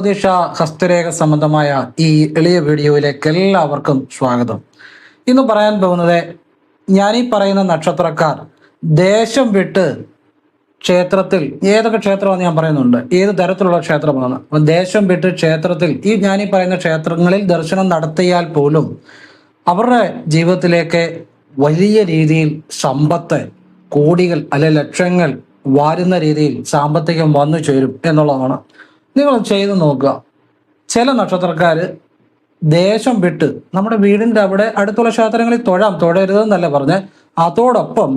ജ്യോതിഷ ഹസ്തരേഖ സംബന്ധമായ ഈ എളിയ വീഡിയോയിലേക്ക് എല്ലാവർക്കും സ്വാഗതം. ഇന്ന് പറയാൻ പോകുന്നത് ഞാനീ പറയുന്ന നക്ഷത്രക്കാർ ദേശം വിട്ട് ക്ഷേത്രത്തിൽ ഏതൊക്കെ ക്ഷേത്രമാണെന്ന് ഞാൻ പറയുന്നുണ്ട്, ഏത് തരത്തിലുള്ള ക്ഷേത്രമാണ്. അപ്പം ദേശം വിട്ട് ക്ഷേത്രത്തിൽ ഞാനീ പറയുന്ന ക്ഷേത്രങ്ങളിൽ ദർശനം നടത്തിയാൽ പോലും അവരുടെ ജീവിതത്തിലേക്ക് വലിയ രീതിയിൽ സമ്പത്ത്, കോടികൾ അല്ലെ ലക്ഷങ്ങൾ വാരുന്ന രീതിയിൽ സാമ്പത്തികം വന്നു ചേരും എന്നുള്ളതാണ്. നിങ്ങൾ ചെയ്ത് നോക്കുക. ചില നക്ഷത്രക്കാർ ദേശം വിട്ട് നമ്മുടെ വീടിൻ്റെ അവിടെ അടുത്തുള്ള ക്ഷേത്രങ്ങളിൽ തൊഴരുതെന്നല്ല പറഞ്ഞ്, അതോടൊപ്പം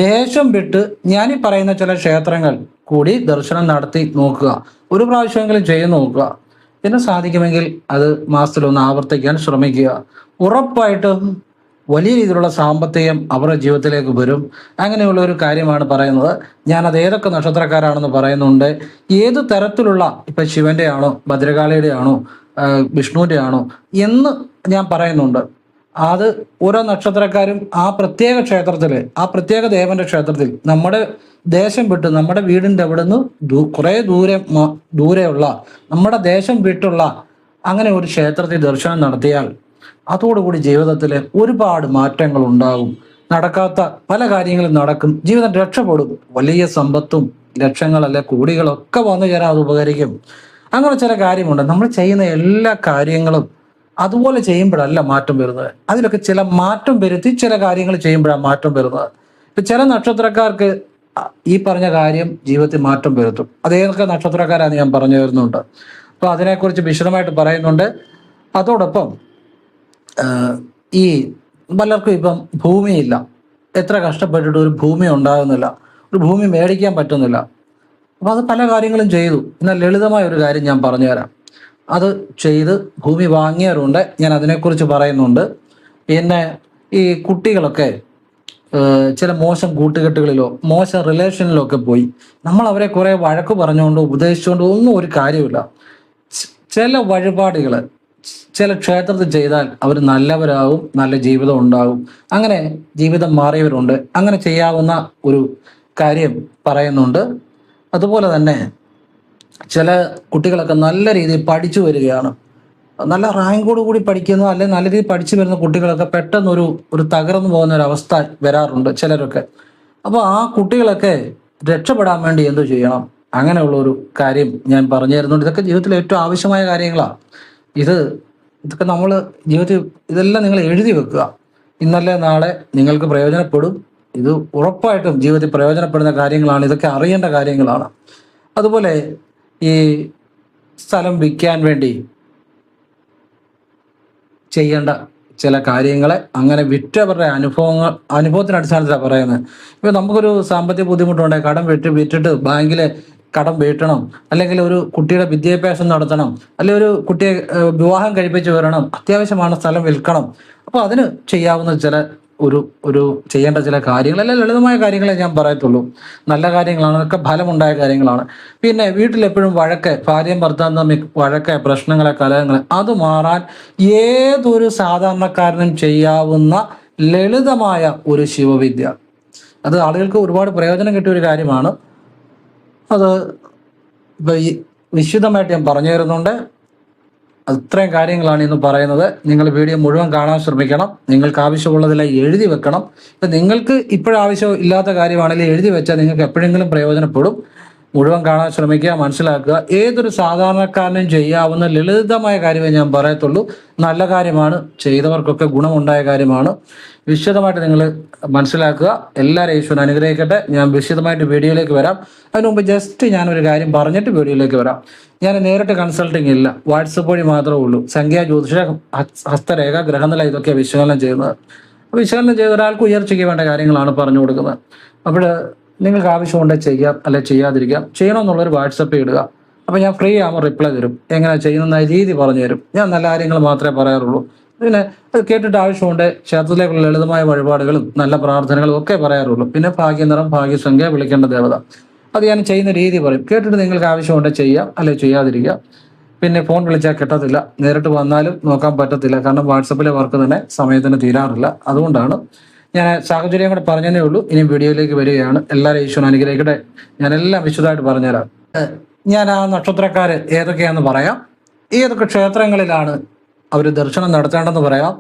ദേശം വിട്ട് ഞാനീ പറയുന്ന ചില ക്ഷേത്രങ്ങൾ കൂടി ദർശനം നടത്തി നോക്കുക. ഒരു പ്രാവശ്യമെങ്കിലും ചെയ്ത് നോക്കുക. പിന്നെ സാധിക്കുമെങ്കിൽ അത് മാസത്തിലൊന്ന് ആവർത്തിക്കാൻ ശ്രമിക്കുക. ഉറപ്പായിട്ടും വലിയ രീതിയിലുള്ള സാമ്പത്തികം അവരുടെ ജീവിതത്തിലേക്ക് വരും. അങ്ങനെയുള്ള ഒരു കാര്യമാണ് പറയുന്നത്. ഞാനത് ഏതൊക്കെ നക്ഷത്രക്കാരാണെന്ന് പറയുന്നുണ്ട്, ഏത് തരത്തിലുള്ള ഇപ്പം ശിവന്റെ ആണോ ഭദ്രകാളിയുടെ ആണോ വിഷ്ണുവിൻ്റെ ആണോ എന്ന് ഞാൻ പറയുന്നുണ്ട്. അത് ഓരോ നക്ഷത്രക്കാരും ആ പ്രത്യേക ക്ഷേത്രത്തിൽ, ആ പ്രത്യേക ദേവന്റെ ക്ഷേത്രത്തിൽ, നമ്മുടെ ദേശം വിട്ട് നമ്മുടെ വീടിൻ്റെ അവിടെ നിന്ന് കുറേ ദൂരെയുള്ള നമ്മുടെ ദേശം വിട്ടുള്ള അങ്ങനെ ഒരു ക്ഷേത്രത്തിൽ ദർശനം നടത്തിയാൽ അതോടുകൂടി ജീവിതത്തിൽ ഒരുപാട് മാറ്റങ്ങൾ ഉണ്ടാകും. നടക്കാത്ത പല കാര്യങ്ങളും നടക്കും. ജീവിതം രക്ഷപ്പെടും. വലിയ സമ്പത്തും ലക്ഷങ്ങളല്ല കോടികളൊക്കെ വന്നു ചേരാൻ അത് ഉപകരിക്കും. അങ്ങനെ ചില കാര്യമുണ്ട്. നമ്മൾ ചെയ്യുന്ന എല്ലാ കാര്യങ്ങളും അതുപോലെ ചെയ്യുമ്പോഴല്ല മാറ്റം വരുന്നത്. അതിലൊക്കെ ചില മാറ്റം വരുത്തി ചില കാര്യങ്ങൾ ചെയ്യുമ്പോഴാണ് മാറ്റം വരുന്നത്. ഇപ്പം ചില നക്ഷത്രക്കാർക്ക് ഈ പറഞ്ഞ കാര്യം ജീവിതത്തിൽ മാറ്റം വരുത്തും. അതേതൊക്കെ നക്ഷത്രക്കാരാണ് ഞാൻ പറഞ്ഞു വരുന്നുണ്ട്. അപ്പോൾ അതിനെക്കുറിച്ച് വിശദമായിട്ട് പറയുന്നുണ്ട്. അതോടൊപ്പം ഈ പലർക്കും ഇപ്പം ഭൂമിയില്ല, എത്ര കഷ്ടപ്പെട്ടിട്ട് ഒരു ഭൂമി ഉണ്ടാകുന്നില്ല, ഒരു ഭൂമി മേടിക്കാൻ പറ്റുന്നില്ല. അപ്പോൾ അത് പല കാര്യങ്ങളും ചെയ്തു. എന്നാൽ ലളിതമായ ഒരു കാര്യം ഞാൻ പറഞ്ഞുതരാം. അത് ചെയ്ത് ഭൂമി വാങ്ങിയവരുണ്ട്, ഞാൻ അതിനെക്കുറിച്ച് പറയുന്നുണ്ട്. പിന്നെ ഈ കുട്ടികളൊക്കെ ചില മോശം കൂട്ടുകെട്ടുകളിലോ മോശം റിലേഷനിലോ ഒക്കെ പോയി നമ്മൾ അവരെ കുറേ വഴക്ക് പറഞ്ഞുകൊണ്ടോ ഉപദേശിച്ചുകൊണ്ടോ ഒന്നും ഒരു കാര്യമില്ല. ചില വഴിപാടുകൾ ചില ക്ഷേത്രത്തിൽ ചെയ്താൽ അവർ നല്ലവരാകും, നല്ല ജീവിതം ഉണ്ടാകും. അങ്ങനെ ജീവിതം മാറിയവരുണ്ട്. അങ്ങനെ ചെയ്യാവുന്ന ഒരു കാര്യം പറയുന്നുണ്ട്. അതുപോലെ തന്നെ ചില കുട്ടികളൊക്കെ നല്ല രീതിയിൽ പഠിച്ചു വരികയാണ്, നല്ല റാങ്കോട് കൂടി പഠിക്കുന്നു, അല്ലെങ്കിൽ നല്ല രീതിയിൽ പഠിച്ചു വരുന്ന കുട്ടികളൊക്കെ പെട്ടെന്നൊരു തകർന്നു പോകുന്ന ഒരു അവസ്ഥ വരാറുണ്ട് ചിലരൊക്കെ. അപ്പോൾ ആ കുട്ടികളൊക്കെ രക്ഷപ്പെടാൻ വേണ്ടി എന്തു ചെയ്യണം, അങ്ങനെയുള്ള ഒരു കാര്യം ഞാൻ പറഞ്ഞു തരുന്നുണ്ട്. ഇതൊക്കെ ജീവിതത്തിൽ ഏറ്റവും ആവശ്യമായ കാര്യങ്ങളാണ്. ഇതൊക്കെ നമ്മൾ ജീവിതത്തിൽ ഇതെല്ലാം നിങ്ങൾ എഴുതി വെക്കുക. ഇന്നല്ലേ നാളെ നിങ്ങൾക്ക് പ്രയോജനപ്പെടും. ഇത് ഉറപ്പായിട്ടും ജീവിതത്തിൽ പ്രയോജനപ്പെടുന്ന കാര്യങ്ങളാണ്. ഇതൊക്കെ അറിയേണ്ട കാര്യങ്ങളാണ്. അതുപോലെ ഈ സ്ഥലം വിൽക്കാൻ വേണ്ടി ചെയ്യേണ്ട ചില കാര്യങ്ങളെ അങ്ങനെ വിറ്റവരുടെ അനുഭവത്തിൻ്റെ അടിസ്ഥാനത്തിലാണ് പറയുന്നത്. ഇപ്പം നമുക്കൊരു സാമ്പത്തിക ബുദ്ധിമുട്ടുണ്ടെങ്കിൽ കടം വിറ്റിട്ട് ബാങ്കിൽ കടം വീട്ടണം, അല്ലെങ്കിൽ ഒരു കുട്ടിയുടെ വിദ്യാഭ്യാസം നടത്തണം, അല്ലെങ്കിൽ ഒരു കുട്ടിയെ വിവാഹം കഴിപ്പിച്ച് വരണം, അത്യാവശ്യമാണ് സ്ഥലം വിൽക്കണം. അപ്പോൾ അതിന് ചെയ്യാവുന്ന ചെയ്യേണ്ട ചില കാര്യങ്ങൾ, അല്ല ലളിതമായ കാര്യങ്ങളെ ഞാൻ പറയത്തുള്ളൂ. നല്ല കാര്യങ്ങളാണ്, അതൊക്കെ ഫലമുണ്ടായ കാര്യങ്ങളാണ്. പിന്നെ വീട്ടിലെപ്പോഴും ഭാര്യയും ഭർത്താവും തമ്മിൽ പ്രശ്നങ്ങളെ, കലഹങ്ങൾ, അത് മാറാൻ ഏതൊരു സാധാരണക്കാരനും ചെയ്യാവുന്ന ലളിതമായ ഒരു ശിവവിദ്യ. അത് ആളുകൾക്ക് ഒരുപാട് പ്രയോജനം കിട്ടിയ ഒരു കാര്യമാണ്. അത് ഇപ്പോൾ ഈ വിശദമായിട്ട് ഞാൻ പറഞ്ഞു തരുന്നുണ്ട്. അത്രയും കാര്യങ്ങളാണ് ഇന്ന് പറയുന്നത്. നിങ്ങൾ വീഡിയോ മുഴുവൻ കാണാൻ ശ്രമിക്കണം. നിങ്ങൾക്ക് ആവശ്യമുള്ളതെല്ലാം എഴുതി വെക്കണം. നിങ്ങൾക്ക് ഇപ്പോഴാവശ്യം ഇല്ലാത്ത കാര്യമാണെങ്കിൽ എഴുതി വെച്ചാൽ നിങ്ങൾക്ക് എപ്പോഴെങ്കിലും പ്രയോജനപ്പെടും. മുഴുവൻ കാണാൻ ശ്രമിക്കുക, മനസ്സിലാക്കുക. ഏതൊരു സാധാരണക്കാരനും ചെയ്യാവുന്ന ലളിതമായ കാര്യമേ ഞാൻ പറയത്തുള്ളൂ. നല്ല കാര്യമാണ്, ചെയ്തവർക്കൊക്കെ ഗുണമുണ്ടായ കാര്യമാണ്. വിശദമായിട്ട് നിങ്ങൾ മനസ്സിലാക്കുക. എല്ലാവരും ഈശ്വരൻ അനുഗ്രഹിക്കട്ടെ. ഞാൻ വിശദമായിട്ട് വീഡിയോയിലേക്ക് വരാം. അതിന് മുമ്പ് ജസ്റ്റ് ഞാനൊരു കാര്യം പറഞ്ഞിട്ട് വീഡിയോയിലേക്ക് വരാം. ഞാൻ നേരിട്ട് കൺസൾട്ടിങ് ഇല്ല, വാട്സപ്പ് വഴി മാത്രമേ ഉള്ളൂ. സംഖ്യ, ജ്യോതിഷ, ഹസ്തരേഖ, ഗ്രഹനില ഇതൊക്കെ വിശകലനം ചെയ്യുന്നത്. വിശകലനം ചെയ്ത ഒരാൾക്ക് ഉയർച്ചയ്ക്ക് വേണ്ട കാര്യങ്ങളാണ് പറഞ്ഞു കൊടുക്കുന്നത്. അപ്പോൾ നിങ്ങൾക്ക് ആവശ്യമുണ്ടെങ്കിൽ ചെയ്യാം, അല്ലെ ചെയ്യാതിരിക്കാം. ചെയ്യണമെന്നുള്ളൊരു വാട്സപ്പ് ഇടുക. അപ്പോൾ ഞാൻ ഫ്രീ ആകുമ്പോൾ റിപ്ലൈ തരും. എങ്ങനെ ചെയ്യുന്ന രീതി പറഞ്ഞു തരും. ഞാൻ നല്ല കാര്യങ്ങൾ മാത്രമേ പറയാറുള്ളൂ. പിന്നെ അത് കേട്ടിട്ട് ആവശ്യമുണ്ട് ക്ഷേത്രത്തിലേക്കുള്ള ലളിതമായ വഴിപാടുകളും നല്ല പ്രാർത്ഥനകളും ഒക്കെ പറയാറുള്ളൂ. പിന്നെ ഭാഗ്യനിറം, ഭാഗ്യസംഖ്യ, വിളിക്കേണ്ട ദേവത, അത് ഞാൻ ചെയ്യുന്ന രീതി പറയും. കേട്ടിട്ട് നിങ്ങൾക്ക് ആവശ്യമുണ്ടെങ്കിൽ ചെയ്യാം, അല്ലെ ചെയ്യാതിരിക്കാം. പിന്നെ ഫോൺ വിളിച്ചാൽ കിട്ടത്തില്ല, നേരിട്ട് വന്നാലും നോക്കാൻ പറ്റത്തില്ല. കാരണം വാട്സപ്പിലെ വർക്ക് തന്നെ സമയത്തിന് തീരാറില്ല. അതുകൊണ്ടാണ് ഞാൻ സാഹചര്യം കൂടെ പറഞ്ഞതേ ഉള്ളൂ. ഇനി വീഡിയോയിലേക്ക് വരികയാണ്. എല്ലാവരും ഈശ്വരൻ അനുഗ്രഹിക്കട്ടെ. ഞാനെല്ലാം വിശദമായിട്ട് പറഞ്ഞുതരാം. ഞാൻ ആ നക്ഷത്രക്കാർ ഏതൊക്കെയാണെന്ന് പറയാം. ഏതൊക്കെ ക്ഷേത്രങ്ങളിലാണ് അവർ ദർശനം നടത്തേണ്ടതെന്ന് പറയാം.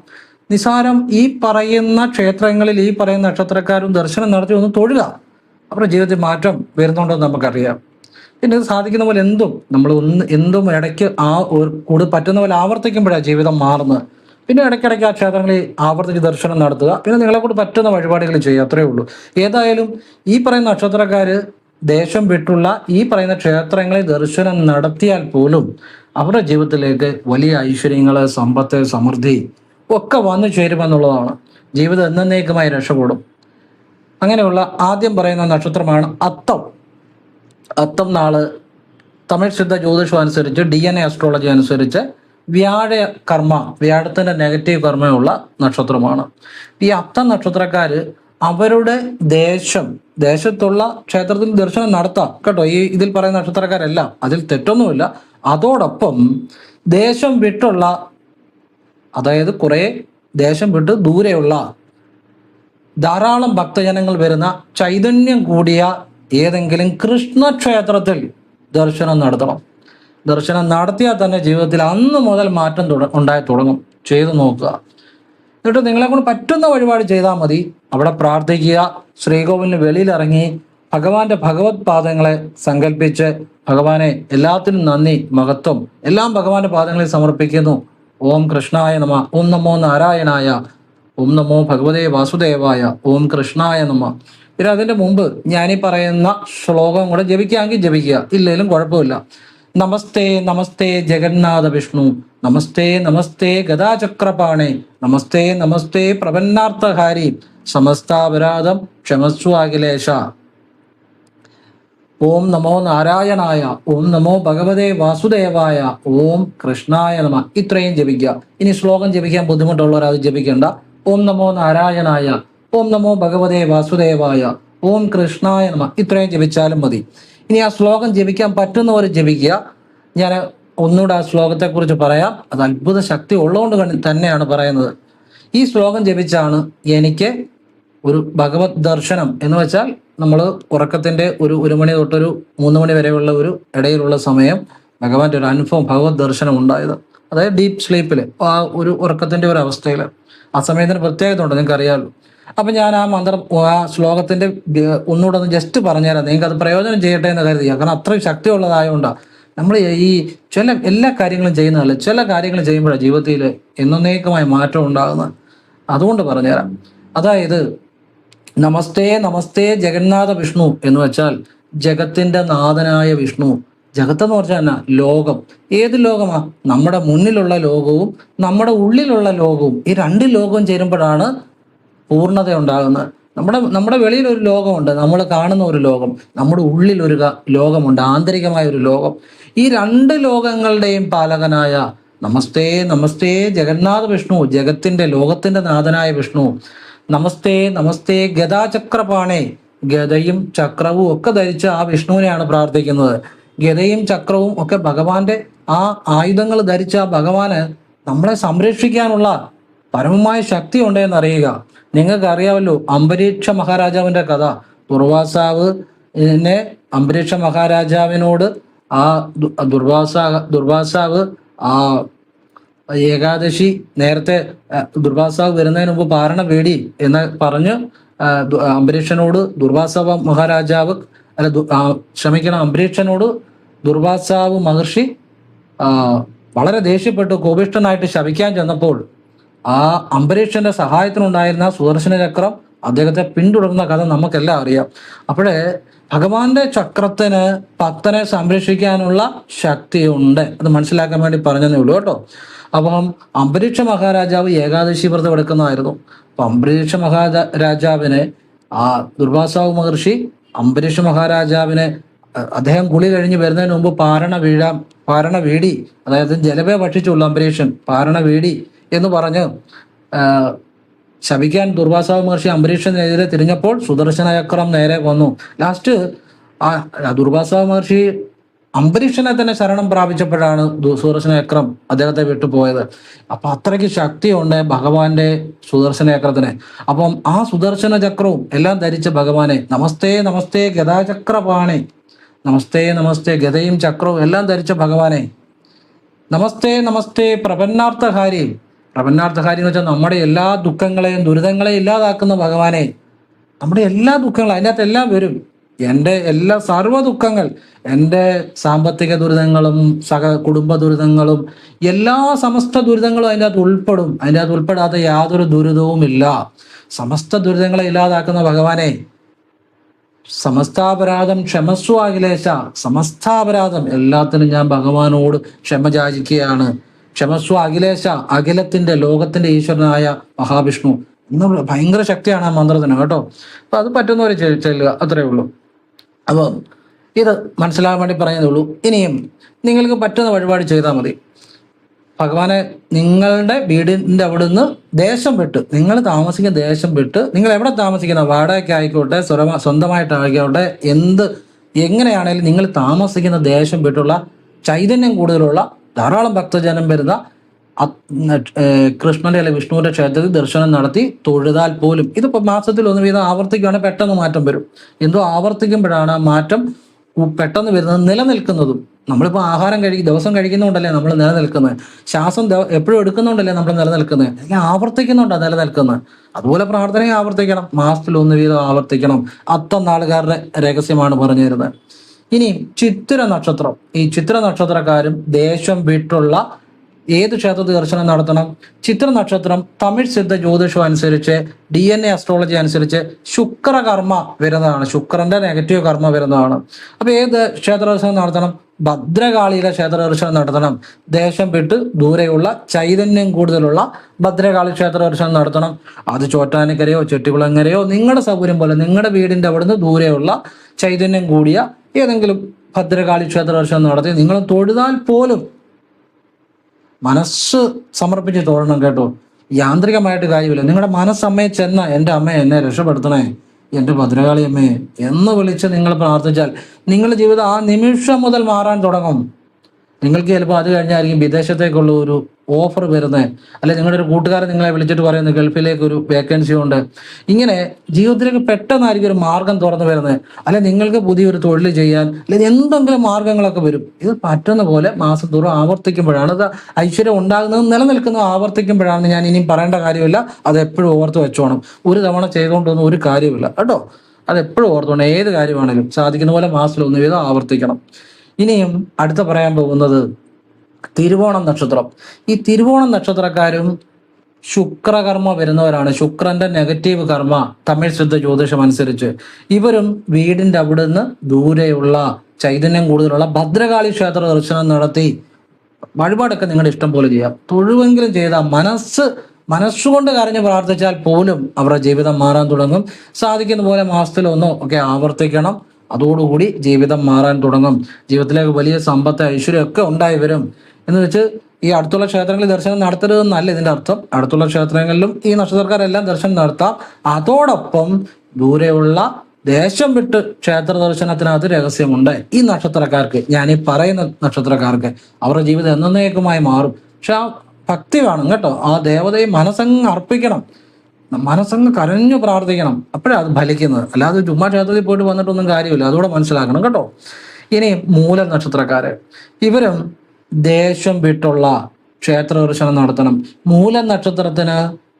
നിസാരം ഈ പറയുന്ന ക്ഷേത്രങ്ങളിൽ ഈ പറയുന്ന നക്ഷത്രക്കാരും ദർശനം നടത്തി ഒന്ന് തൊഴുക. അവരുടെ ജീവിതത്തിൽ മാറ്റം വരുന്നുണ്ടെന്ന് നമുക്കറിയാം. പിന്നെ ഇത് സാധിക്കുന്ന പോലെ എന്തും ഇടയ്ക്ക് കൂടുതൽ പറ്റുന്ന പോലെ ആവർത്തിക്കുമ്പോഴാണ് ജീവിതം മാറുന്നത്. പിന്നെ ഇടയ്ക്കിടയ്ക്ക് ആ ക്ഷേത്രങ്ങളിൽ ആവർത്തിച്ച് ദർശനം നടത്തുക. പിന്നെ നിങ്ങളെ കൊണ്ട് പറ്റുന്ന വഴിപാടുകൾ ചെയ്യുക. അത്രയേ ഉള്ളൂ. ഏതായാലും ഈ പറയുന്ന നക്ഷത്രക്കാർ ദേശം വിട്ടുള്ള ഈ പറയുന്ന ക്ഷേത്രങ്ങളിൽ ദർശനം നടത്തിയാൽ പോലും അവരുടെ ജീവിതത്തിലേക്ക് വലിയ ഐശ്വര്യങ്ങൾ, സമ്പത്ത്, സമൃദ്ധി ഒക്കെ വന്നു ചേരുമെന്നുള്ളതാണ്. ജീവിതം എന്നേക്കുമായി രക്ഷപ്പെടും. അങ്ങനെയുള്ള ആദ്യം പറയുന്ന നക്ഷത്രമാണ് അത്തം. അത്തം നാള് തമിഴ് സിദ്ധ ജ്യോതിഷം അനുസരിച്ച്, DNA അസ്ട്രോളജി അനുസരിച്ച് വ്യാഴത്തിന്റെ നെഗറ്റീവ് കർമ്മയുള്ള നക്ഷത്രമാണ്. ഈ അത്തം നക്ഷത്രക്കാര് അവരുടെ ദേശത്തുള്ള ക്ഷേത്രത്തിൽ ദർശനം നടത്താം കേട്ടോ. ഇതിൽ പറയുന്ന നക്ഷത്രക്കാരെല്ലാം, അതിൽ തെറ്റൊന്നുമില്ല. അതോടൊപ്പം ദേശം വിട്ടുള്ള, അതായത് കുറെ ദേശം വിട്ട് ദൂരെയുള്ള ധാരാളം ഭക്തജനങ്ങൾ വരുന്ന ചൈതന്യം കൂടിയ ഏതെങ്കിലും കൃഷ്ണക്ഷേത്രത്തിൽ ദർശനം നടത്തണം. ദർശനം നടത്തിയാൽ തന്നെ ജീവിതത്തിൽ അന്ന് മുതൽ മാറ്റം ഉണ്ടായി തുടങ്ങും. ചെയ്തു നോക്കുക. എന്നിട്ട് നിങ്ങളെ കൊണ്ട് പറ്റുന്ന വഴിപാട് ചെയ്താൽ മതി. അവിടെ പ്രാർത്ഥിക്കുക. ശ്രീകോവിലിന് വെളിയിലിറങ്ങി ഭഗവാന്റെ ഭഗവത് പാദങ്ങളെ സങ്കല്പിച്ച്, ഭഗവാനെ എല്ലാത്തിനും നന്ദി, മഹത്വം എല്ലാം ഭഗവാന്റെ പാദങ്ങളിൽ സമർപ്പിക്കുന്നു. ഓം കൃഷ്ണായ നമ, ഓം നമോ നാരായണായ, ഓം നമോ ഭഗവതേ വാസുദേവായ, ഓം കൃഷ്ണായ നമ. പിന്നെ അതിൻ്റെ മുമ്പ് ഞാനീ പറയുന്ന ശ്ലോകം കൂടെ ജപിക്കാമെങ്കിൽ ജപിക്കുക, ഇല്ലെങ്കിലും കുഴപ്പമില്ല. നമസ്തേ നമസ്തേ ജഗന്നാഥ വിഷ്ണു, നമസ്തേ നമസ്തേ ഗദാചക്രപാണേ, നമസ്തേ നമസ്തേ പ്രപന്നാർത്ഥഹാരി, സമസ്താപരാധം ക്ഷമസ്വ അഖിലേശ. ഓം നമോ നാരായണായ, ഓം നമോ ഭഗവതേ വാസുദേവായ, ഓം കൃഷ്ണായ നമ. ഇത്രയും ജപിക്കുക. ഇനി ശ്ലോകം ജപിക്കാൻ ബുദ്ധിമുട്ടുള്ളവർ അത് ജപിക്കേണ്ട. ഓം നമോ നാരായണായ, ഓം നമോ ഭഗവതേ വാസുദേവായ, ഓം കൃഷ്ണായ നമ. ഇത്രയും ജപിച്ചാലും മതി. ഇനി ആ ശ്ലോകം ജപിക്കാൻ പറ്റുന്നവർ ജപിക്കുക. ഞാൻ ഒന്നുകൂടെ ആ ശ്ലോകത്തെക്കുറിച്ച് പറയാം. അത് അത്ഭുത ശക്തി ഉള്ളതുകൊണ്ട് തന്നെയാണ് പറയുന്നത്. ഈ ശ്ലോകം ജപിച്ചാണ് എനിക്ക് ഒരു ഭഗവത് ദർശനം എന്ന് വെച്ചാൽ നമ്മൾ ഉറക്കത്തിൻ്റെ ഒരു മണി തൊട്ടൊരു 3 മണി വരെയുള്ള ഒരു ഇടയിലുള്ള സമയം ഭഗവാന്റെ ഒരു അനുഭവം, ഭഗവത് ദർശനം ഉണ്ടായത്. അതായത് ഡീപ്പ് സ്ലീപ്പിൽ, ആ ഒരു ഉറക്കത്തിൻ്റെ ഒരു അവസ്ഥയിൽ. ആ സമയത്തിന് പ്രത്യേകത ഉണ്ട്, നിങ്ങൾക്ക് അറിയാമല്ലോ. അപ്പം ഞാൻ ആ മന്ത്രം, ആ ശ്ലോകത്തിൻ്റെ ഒന്നുകൂടെ ഒന്ന് ജസ്റ്റ് പറഞ്ഞുതരാം. നിങ്ങൾക്ക് അത് പ്രയോജനം ചെയ്യട്ടെ എന്ന് കരുതിയാൽ. കാരണം അത്രയും ശക്തിയുള്ളതായതുകൊണ്ടാണ്. നമ്മൾ ഈ എല്ലാ കാര്യങ്ങളും ചെയ്യുന്നതല്ല, ചില കാര്യങ്ങൾ ചെയ്യുമ്പോഴാണ് ജീവിതത്തിൽ എന്നേക്കുമായി മാറ്റം ഉണ്ടാകുന്നത്. അതുകൊണ്ട് പറഞ്ഞുതരാം. അതായത് നമസ്തേ നമസ്തേ ജഗന്നാഥ വിഷ്ണു എന്ന് വെച്ചാൽ ജഗത്തിന്റെ നാഥനായ വിഷ്ണു. ജഗത്തെന്ന് പറഞ്ഞാൽ എന്നാ? ലോകം. ഏത് ലോകമാ? നമ്മുടെ മുന്നിലുള്ള ലോകവും നമ്മുടെ ഉള്ളിലുള്ള ലോകവും. ഈ 2 ലോകവും ചേരുമ്പോഴാണ് പൂർണ്ണത ഉണ്ടാകുന്നത്. നമ്മുടെ വെളിയിൽ ഒരു ലോകമുണ്ട്, നമ്മൾ കാണുന്ന ഒരു ലോകം. നമ്മുടെ ഉള്ളിൽ ഒരു ലോകമുണ്ട്, ആന്തരികമായ ഒരു ലോകം. ഈ 2 ലോകങ്ങളുടെയും പാലകനായ നമസ്തേ നമസ്തേ ജഗന്നാഥ വിഷ്ണു, ജഗത്തിന്റെ ലോകത്തിന്റെ നാഥനായ വിഷ്ണു. നമസ്തേ നമസ്തേ ഗദാചക്രപാണേ, ഗദയും ചക്രവും ഒക്കെ ധരിച്ച് ആ വിഷ്ണുവിനെയാണ് പ്രാർത്ഥിക്കുന്നത്. ഗദയും ചക്രവും ഒക്കെ ഭഗവാന്റെ ആ ആയുധങ്ങൾ ധരിച്ച ആ ഭഗവാന് നമ്മളെ സംരക്ഷിക്കാനുള്ള പരമമായ ശക്തി ഉണ്ടെന്ന് അറിയുക. നിങ്ങൾക്ക് അറിയാമല്ലോ അംബരീക്ഷ മഹാരാജാവിന്റെ കഥ. അംബരീക്ഷ മഹാരാജാവിനോട് ആ ദുർവാസാവ് ആ ഏകാദശി നേരത്തെ ദുർവാസാവ് വരുന്നതിന് മുമ്പ് പാരണ വേടി എന്ന് പറഞ്ഞ് അംബരീക്ഷനോട് അംബരീക്ഷനോട് ദുർവാസാവ് മഹർഷി വളരെ ദേഷ്യപ്പെട്ട് കോപിഷ്ഠനായിട്ട് ശപിക്കാൻ ചെന്നപ്പോൾ ആ അംബരീക്ഷന്റെ സഹായത്തിനുണ്ടായിരുന്ന സുദർശന ചക്രം അദ്ദേഹത്തെ പിന്തുടർന്ന കഥ നമുക്കെല്ലാം അറിയാം. അപ്പോഴേ ഭഗവാന്റെ ചക്രത്തിന് ഭക്തനെ സംരക്ഷിക്കാനുള്ള ശക്തിയുണ്ട്. അത് മനസ്സിലാക്കാൻ വേണ്ടി പറഞ്ഞതേ ഉള്ളൂ കേട്ടോ. അപ്പം അംബരീക്ഷ മഹാരാജാവ് ഏകാദശി വ്രതം എടുക്കുന്നതായിരുന്നു. അപ്പം അംബരീക്ഷ മഹാരാജാവിനെ ആ ദുർവാസാവ് മഹർഷി അംബരീക്ഷ മഹാരാജാവിനെ അദ്ദേഹം കുളി കഴിഞ്ഞ് വരുന്നതിന് മുമ്പ് പാരണ വീടി, അതായത് ജലവേ ഭക്ഷിച്ചുള്ള അംബരീഷൻ പാരണ വീടി എന്ന് പറഞ്ഞ് ശപിക്കാൻ ദുർവാസാവ് മഹർഷി അംബരീഷനെതിരെ തിരിഞ്ഞപ്പോൾ സുദർശന ചക്രം നേരെ വന്നു. ലാസ്റ്റ് ആ ദുർവാസാവ് മഹർഷി അംബരീഷനെ തന്നെ ശരണം പ്രാപിച്ചപ്പോഴാണ് സുദർശന ചക്രം അദ്ദേഹത്തെ വിട്ടുപോയത്. അപ്പൊ അത്രയ്ക്ക് ശക്തിയുണ്ട് ഭഗവാന്റെ സുദർശന ചക്രത്തിന്. അപ്പം ആ സുദർശന ചക്രവും എല്ലാം ധരിച്ച ഭഗവാനെ നമസ്തേ നമസ്തേ ഗദാചക്രപാണേ, നമസ്തേ നമസ്തേ ഗദയും ചക്രവും എല്ലാം ധരിച്ച ഭഗവാനെ. നമസ്തേ നമസ്തേ പ്രപന്നാർത്ഥഹാരി. പ്രപന്നാർത്ഥഹാരി എന്ന് വെച്ചാൽ നമ്മുടെ എല്ലാ ദുഃഖങ്ങളെയും ദുരിതങ്ങളെയും ഇല്ലാതാക്കുന്ന ഭഗവാനെ. നമ്മുടെ എല്ലാ ദുഃഖങ്ങളും അതിൻ്റെ അകത്ത് എല്ലാം വരും. എൻ്റെ എല്ലാ സർവ്വ ദുഃഖങ്ങൾ, എൻ്റെ സാമ്പത്തിക ദുരിതങ്ങളും കുടുംബ ദുരിതങ്ങളും എല്ലാ സമസ്ത ദുരിതങ്ങളും അതിൻ്റെ അകത്ത് ഉൾപ്പെടും. അതിൻ്റെ അകത്ത് ഉൾപ്പെടാത്ത യാതൊരു ദുരിതവും ഇല്ല. സമസ്ത ദുരിതങ്ങളെ ഇല്ലാതാക്കുന്ന ഭഗവാനെ. സമസ്താപരാധം ക്ഷമസ്വ അഖിലേശ. സമസ്താപരാധം എല്ലാത്തിനും ഞാൻ ഭഗവാനോട് ക്ഷമ യാചിക്കുകയാണ്. ക്ഷമസ്വ അഖിലേശ, അഖിലത്തിന്റെ ലോകത്തിന്റെ ഈശ്വരനായ മഹാവിഷ്ണു എന്നുള്ള ഭയങ്കര ശക്തിയാണ് ആ മന്ത്രത്തിന് കേട്ടോ. അപ്പൊ അത് പറ്റുന്നവരെ ചെല്ലുക, അത്രയേ ഉള്ളൂ. അപ്പോൾ ഇത് മനസ്സിലാകാൻ വേണ്ടി പറയുന്നേ ഉള്ളൂ. ഇനിയും നിങ്ങൾക്ക് പറ്റുന്ന വഴിപാട് ചെയ്താൽ മതി. ഭഗവാനെ, നിങ്ങളുടെ വീടിൻ്റെ അവിടുന്ന് ദേശം വിട്ട്, നിങ്ങൾ താമസിക്കുന്ന ദേശം വിട്ട്, നിങ്ങൾ എവിടെ താമസിക്കുന്ന വാടകയ്ക്ക് ആയിക്കോട്ടെ സ്വന്തമായിട്ടായിക്കോട്ടെ, എങ്ങനെയാണെങ്കിലും നിങ്ങൾ താമസിക്കുന്ന ദേശം വിട്ടുള്ള ചൈതന്യം കൂടുതലുള്ള ധാരാളം ഭക്തജനം വരുന്ന കൃഷ്ണന്റെ അല്ലെങ്കിൽ വിഷ്ണുവിന്റെ ക്ഷേത്രത്തിൽ ദർശനം നടത്തി തൊഴുതാൽ പോലും, ഇതിപ്പോൾ മാസത്തിൽ ഒന്ന് വീതം ആവർത്തിക്കുകയാണെങ്കിൽ പെട്ടെന്ന് മാറ്റം വരും. എന്തോ ആവർത്തിക്കുമ്പോഴാണ് ആ മാറ്റം പെട്ടെന്ന് വരുന്നത്, നിലനിൽക്കുന്നതും. നമ്മളിപ്പോൾ ആഹാരം ദിവസം കഴിക്കുന്നുണ്ടല്ലേ നമ്മൾ നിലനിൽക്കുന്നത്, ശ്വാസം എപ്പോഴും എടുക്കുന്നുണ്ടല്ലേ നമ്മൾ നിലനിൽക്കുന്നത്, അല്ലെങ്കിൽ ആവർത്തിക്കുന്നുണ്ടാണ് നിലനിൽക്കുന്നത്. അതുപോലെ പ്രാർത്ഥനയും ആവർത്തിക്കണം, മാസത്തിൽ ഒന്ന് വീതം ആവർത്തിക്കണം. നാളുകാരുടെ രഹസ്യമാണ് പറഞ്ഞു തരുന്നത്. ഇനി ചിത്തിര നക്ഷത്രം. ഈ ചിത്തിര നക്ഷത്രക്കാരും ദേശം വിട്ടുള്ള ഏത് ക്ഷേത്രത്തിൽ ദർശനം നടത്തണം? ചിത്ര നക്ഷത്രം തമിഴ് സിദ്ധ ജ്യോതിഷം അനുസരിച്ച്, DNA അസ്ട്രോളജി അനുസരിച്ച് ശുക്രകർമ്മ വരുന്നതാണ്. ശുക്രന്റെ നെഗറ്റീവ് കർമ്മ വരുന്നതാണ്. അപ്പൊ ഏത് ക്ഷേത്ര ദർശനം നടത്തണം? ഭദ്രകാളിയിലെ ക്ഷേത്ര ദർശനം നടത്തണം. ദേശം വിട്ട് ദൂരെയുള്ള ചൈതന്യം കൂടുതലുള്ള ഭദ്രകാളി ക്ഷേത്ര ദർശനം നടത്തണം. അത് ചോറ്റാനിക്കരയോ ചെട്ടികുളങ്ങരയോ നിങ്ങളുടെ സൗകര്യം പോലെ, നിങ്ങളുടെ വീടിന്റെ അവിടുന്ന് ദൂരെയുള്ള ചൈതന്യം കൂടിയ ഏതെങ്കിലും ഭദ്രകാളി ക്ഷേത്ര ദർശനം നടത്തി നിങ്ങൾ തൊഴുതാൽ പോലും മനസ്സ് സമർപ്പിച്ച് തൊഴണം കേട്ടോ. യാന്ത്രികമായിട്ട് കാര്യമില്ല. നിങ്ങളുടെ മനസ്സമ്മയെ ചെന്ന എൻ്റെ അമ്മയെ എന്നെ രക്ഷപ്പെടുത്തണേ, എൻ്റെ ഭദ്രകാളി അമ്മയെ എന്ന് വിളിച്ച് നിങ്ങൾ പ്രാർത്ഥിച്ചാൽ നിങ്ങളുടെ ജീവിതം ആ നിമിഷം മുതൽ മാറാൻ തുടങ്ങും. നിങ്ങൾക്ക് ചിലപ്പോൾ അത് കഴിഞ്ഞായിരിക്കും വിദേശത്തേക്കുള്ള ഒരു ഓഫർ വരുന്നത്, അല്ലെ നിങ്ങളുടെ ഒരു കൂട്ടുകാരൻ നിങ്ങളെ വിളിച്ചിട്ട് പറയുന്നത് ഗൾഫിലേക്ക് ഒരു വേക്കൻസി ഉണ്ട്. ഇങ്ങനെ ജീവിതത്തിലേക്ക് പെട്ടെന്നായിരിക്കും ഒരു മാർഗം തുറന്നു വരുന്നത്, അല്ലെ നിങ്ങൾക്ക് പുതിയൊരു തൊഴിൽ ചെയ്യാൻ, അല്ലെങ്കിൽ എന്തെങ്കിലും മാർഗങ്ങളൊക്കെ വരും. ഇത് പറ്റുന്ന പോലെ മാസം തോറും ആവർത്തിക്കുമ്പോഴാണ് ഇത് ഐശ്വര്യം ഉണ്ടാകുന്നത്, നിലനിൽക്കുന്നത് ആവർത്തിക്കുമ്പോഴാണ്. ഞാൻ ഇനിയും പറയേണ്ട കാര്യമില്ല, അത് എപ്പോഴും ഓർത്ത് വെച്ചോണം. ഒരു തവണ ചെയ്തുകൊണ്ടൊന്നും ഒരു കാര്യമില്ല കേട്ടോ. അത് എപ്പോഴും ഓർത്തോണം. ഏത് കാര്യമാണെങ്കിലും സാധിക്കുന്ന പോലെ മാസത്തിൽ ഒന്ന് വീതം ആവർത്തിക്കണം. ഇനിയും അടുത്ത പറയാൻ പോകുന്നത് തിരുവോണം നക്ഷത്രം. ഈ തിരുവോണം നക്ഷത്രക്കാരും ശുക്രകർമ്മ വരുന്നവരാണ്. ശുക്രന്റെ നെഗറ്റീവ് കർമ്മ തമിഴ് സിദ്ധ ജ്യോതിഷം അനുസരിച്ച് ഇവരും വീടിന്റെ അവിടുന്ന് ദൂരെയുള്ള ചൈതന്യം കൂടുതലുള്ള ഭദ്രകാളി ക്ഷേത്ര ദർശനം നടത്തി വഴിപാടൊക്കെ നിങ്ങളുടെ ഇഷ്ടം പോലെ ചെയ്യാം. തൊഴുവെങ്കിലും ചെയ്താൽ മനസ്സുകൊണ്ട് കരഞ്ഞ് പ്രാർത്ഥിച്ചാൽ പോലും അവരുടെ ജീവിതം മാറാൻ തുടങ്ങും. സാധിക്കുന്ന പോലെ മാസത്തിലൊന്നോ ഒക്കെ ആവർത്തിക്കണം. അതോടുകൂടി ജീവിതം മാറാൻ തുടങ്ങും. ജീവിതത്തിലേക്ക് വലിയ സമ്പത്ത് ഐശ്വര്യം ഒക്കെ ഉണ്ടായി വരും. എന്ന് വെച്ച് ഈ അടുത്തുള്ള ക്ഷേത്രങ്ങളിൽ ദർശനം നടത്തരുതെന്നല്ല ഇതിന്റെ അർത്ഥം. അടുത്തുള്ള ക്ഷേത്രങ്ങളിലും ഈ നക്ഷത്രക്കാരെല്ലാം ദർശനം നടത്താം. അതോടൊപ്പം ദൂരെയുള്ള ദേശം വിട്ട് ക്ഷേത്ര ദർശനത്തിനകത്ത് രഹസ്യമുണ്ട്. ഈ നക്ഷത്രക്കാർക്ക്, ഞാൻ ഈ പറയുന്ന നക്ഷത്രക്കാർക്ക് അവരുടെ ജീവിതം എന്നേക്കുമായി മാറും. പക്ഷെ ആ ഭക്തി വേണം കേട്ടോ. ആ ദേവതയെ മനസ്സങ്ങ് അർപ്പിക്കണം, മനസ്സങ്ങ് കരഞ്ഞു പ്രാർത്ഥിക്കണം. അപ്പോഴാണ് അത് ഫലിക്കുന്നത്. അല്ലാതെ ചുമ്മാ ക്ഷേത്രത്തിൽ പോയിട്ട് വന്നിട്ടൊന്നും കാര്യമില്ല. അതുകൂടെ മനസ്സിലാക്കണം കേട്ടോ. ഇനി മൂല നക്ഷത്രക്കാര്, ഇവരും ദേശം വിട്ടുള്ള ക്ഷേത്ര ദർശനം നടത്തണം. മൂല നക്ഷത്രത്തിന്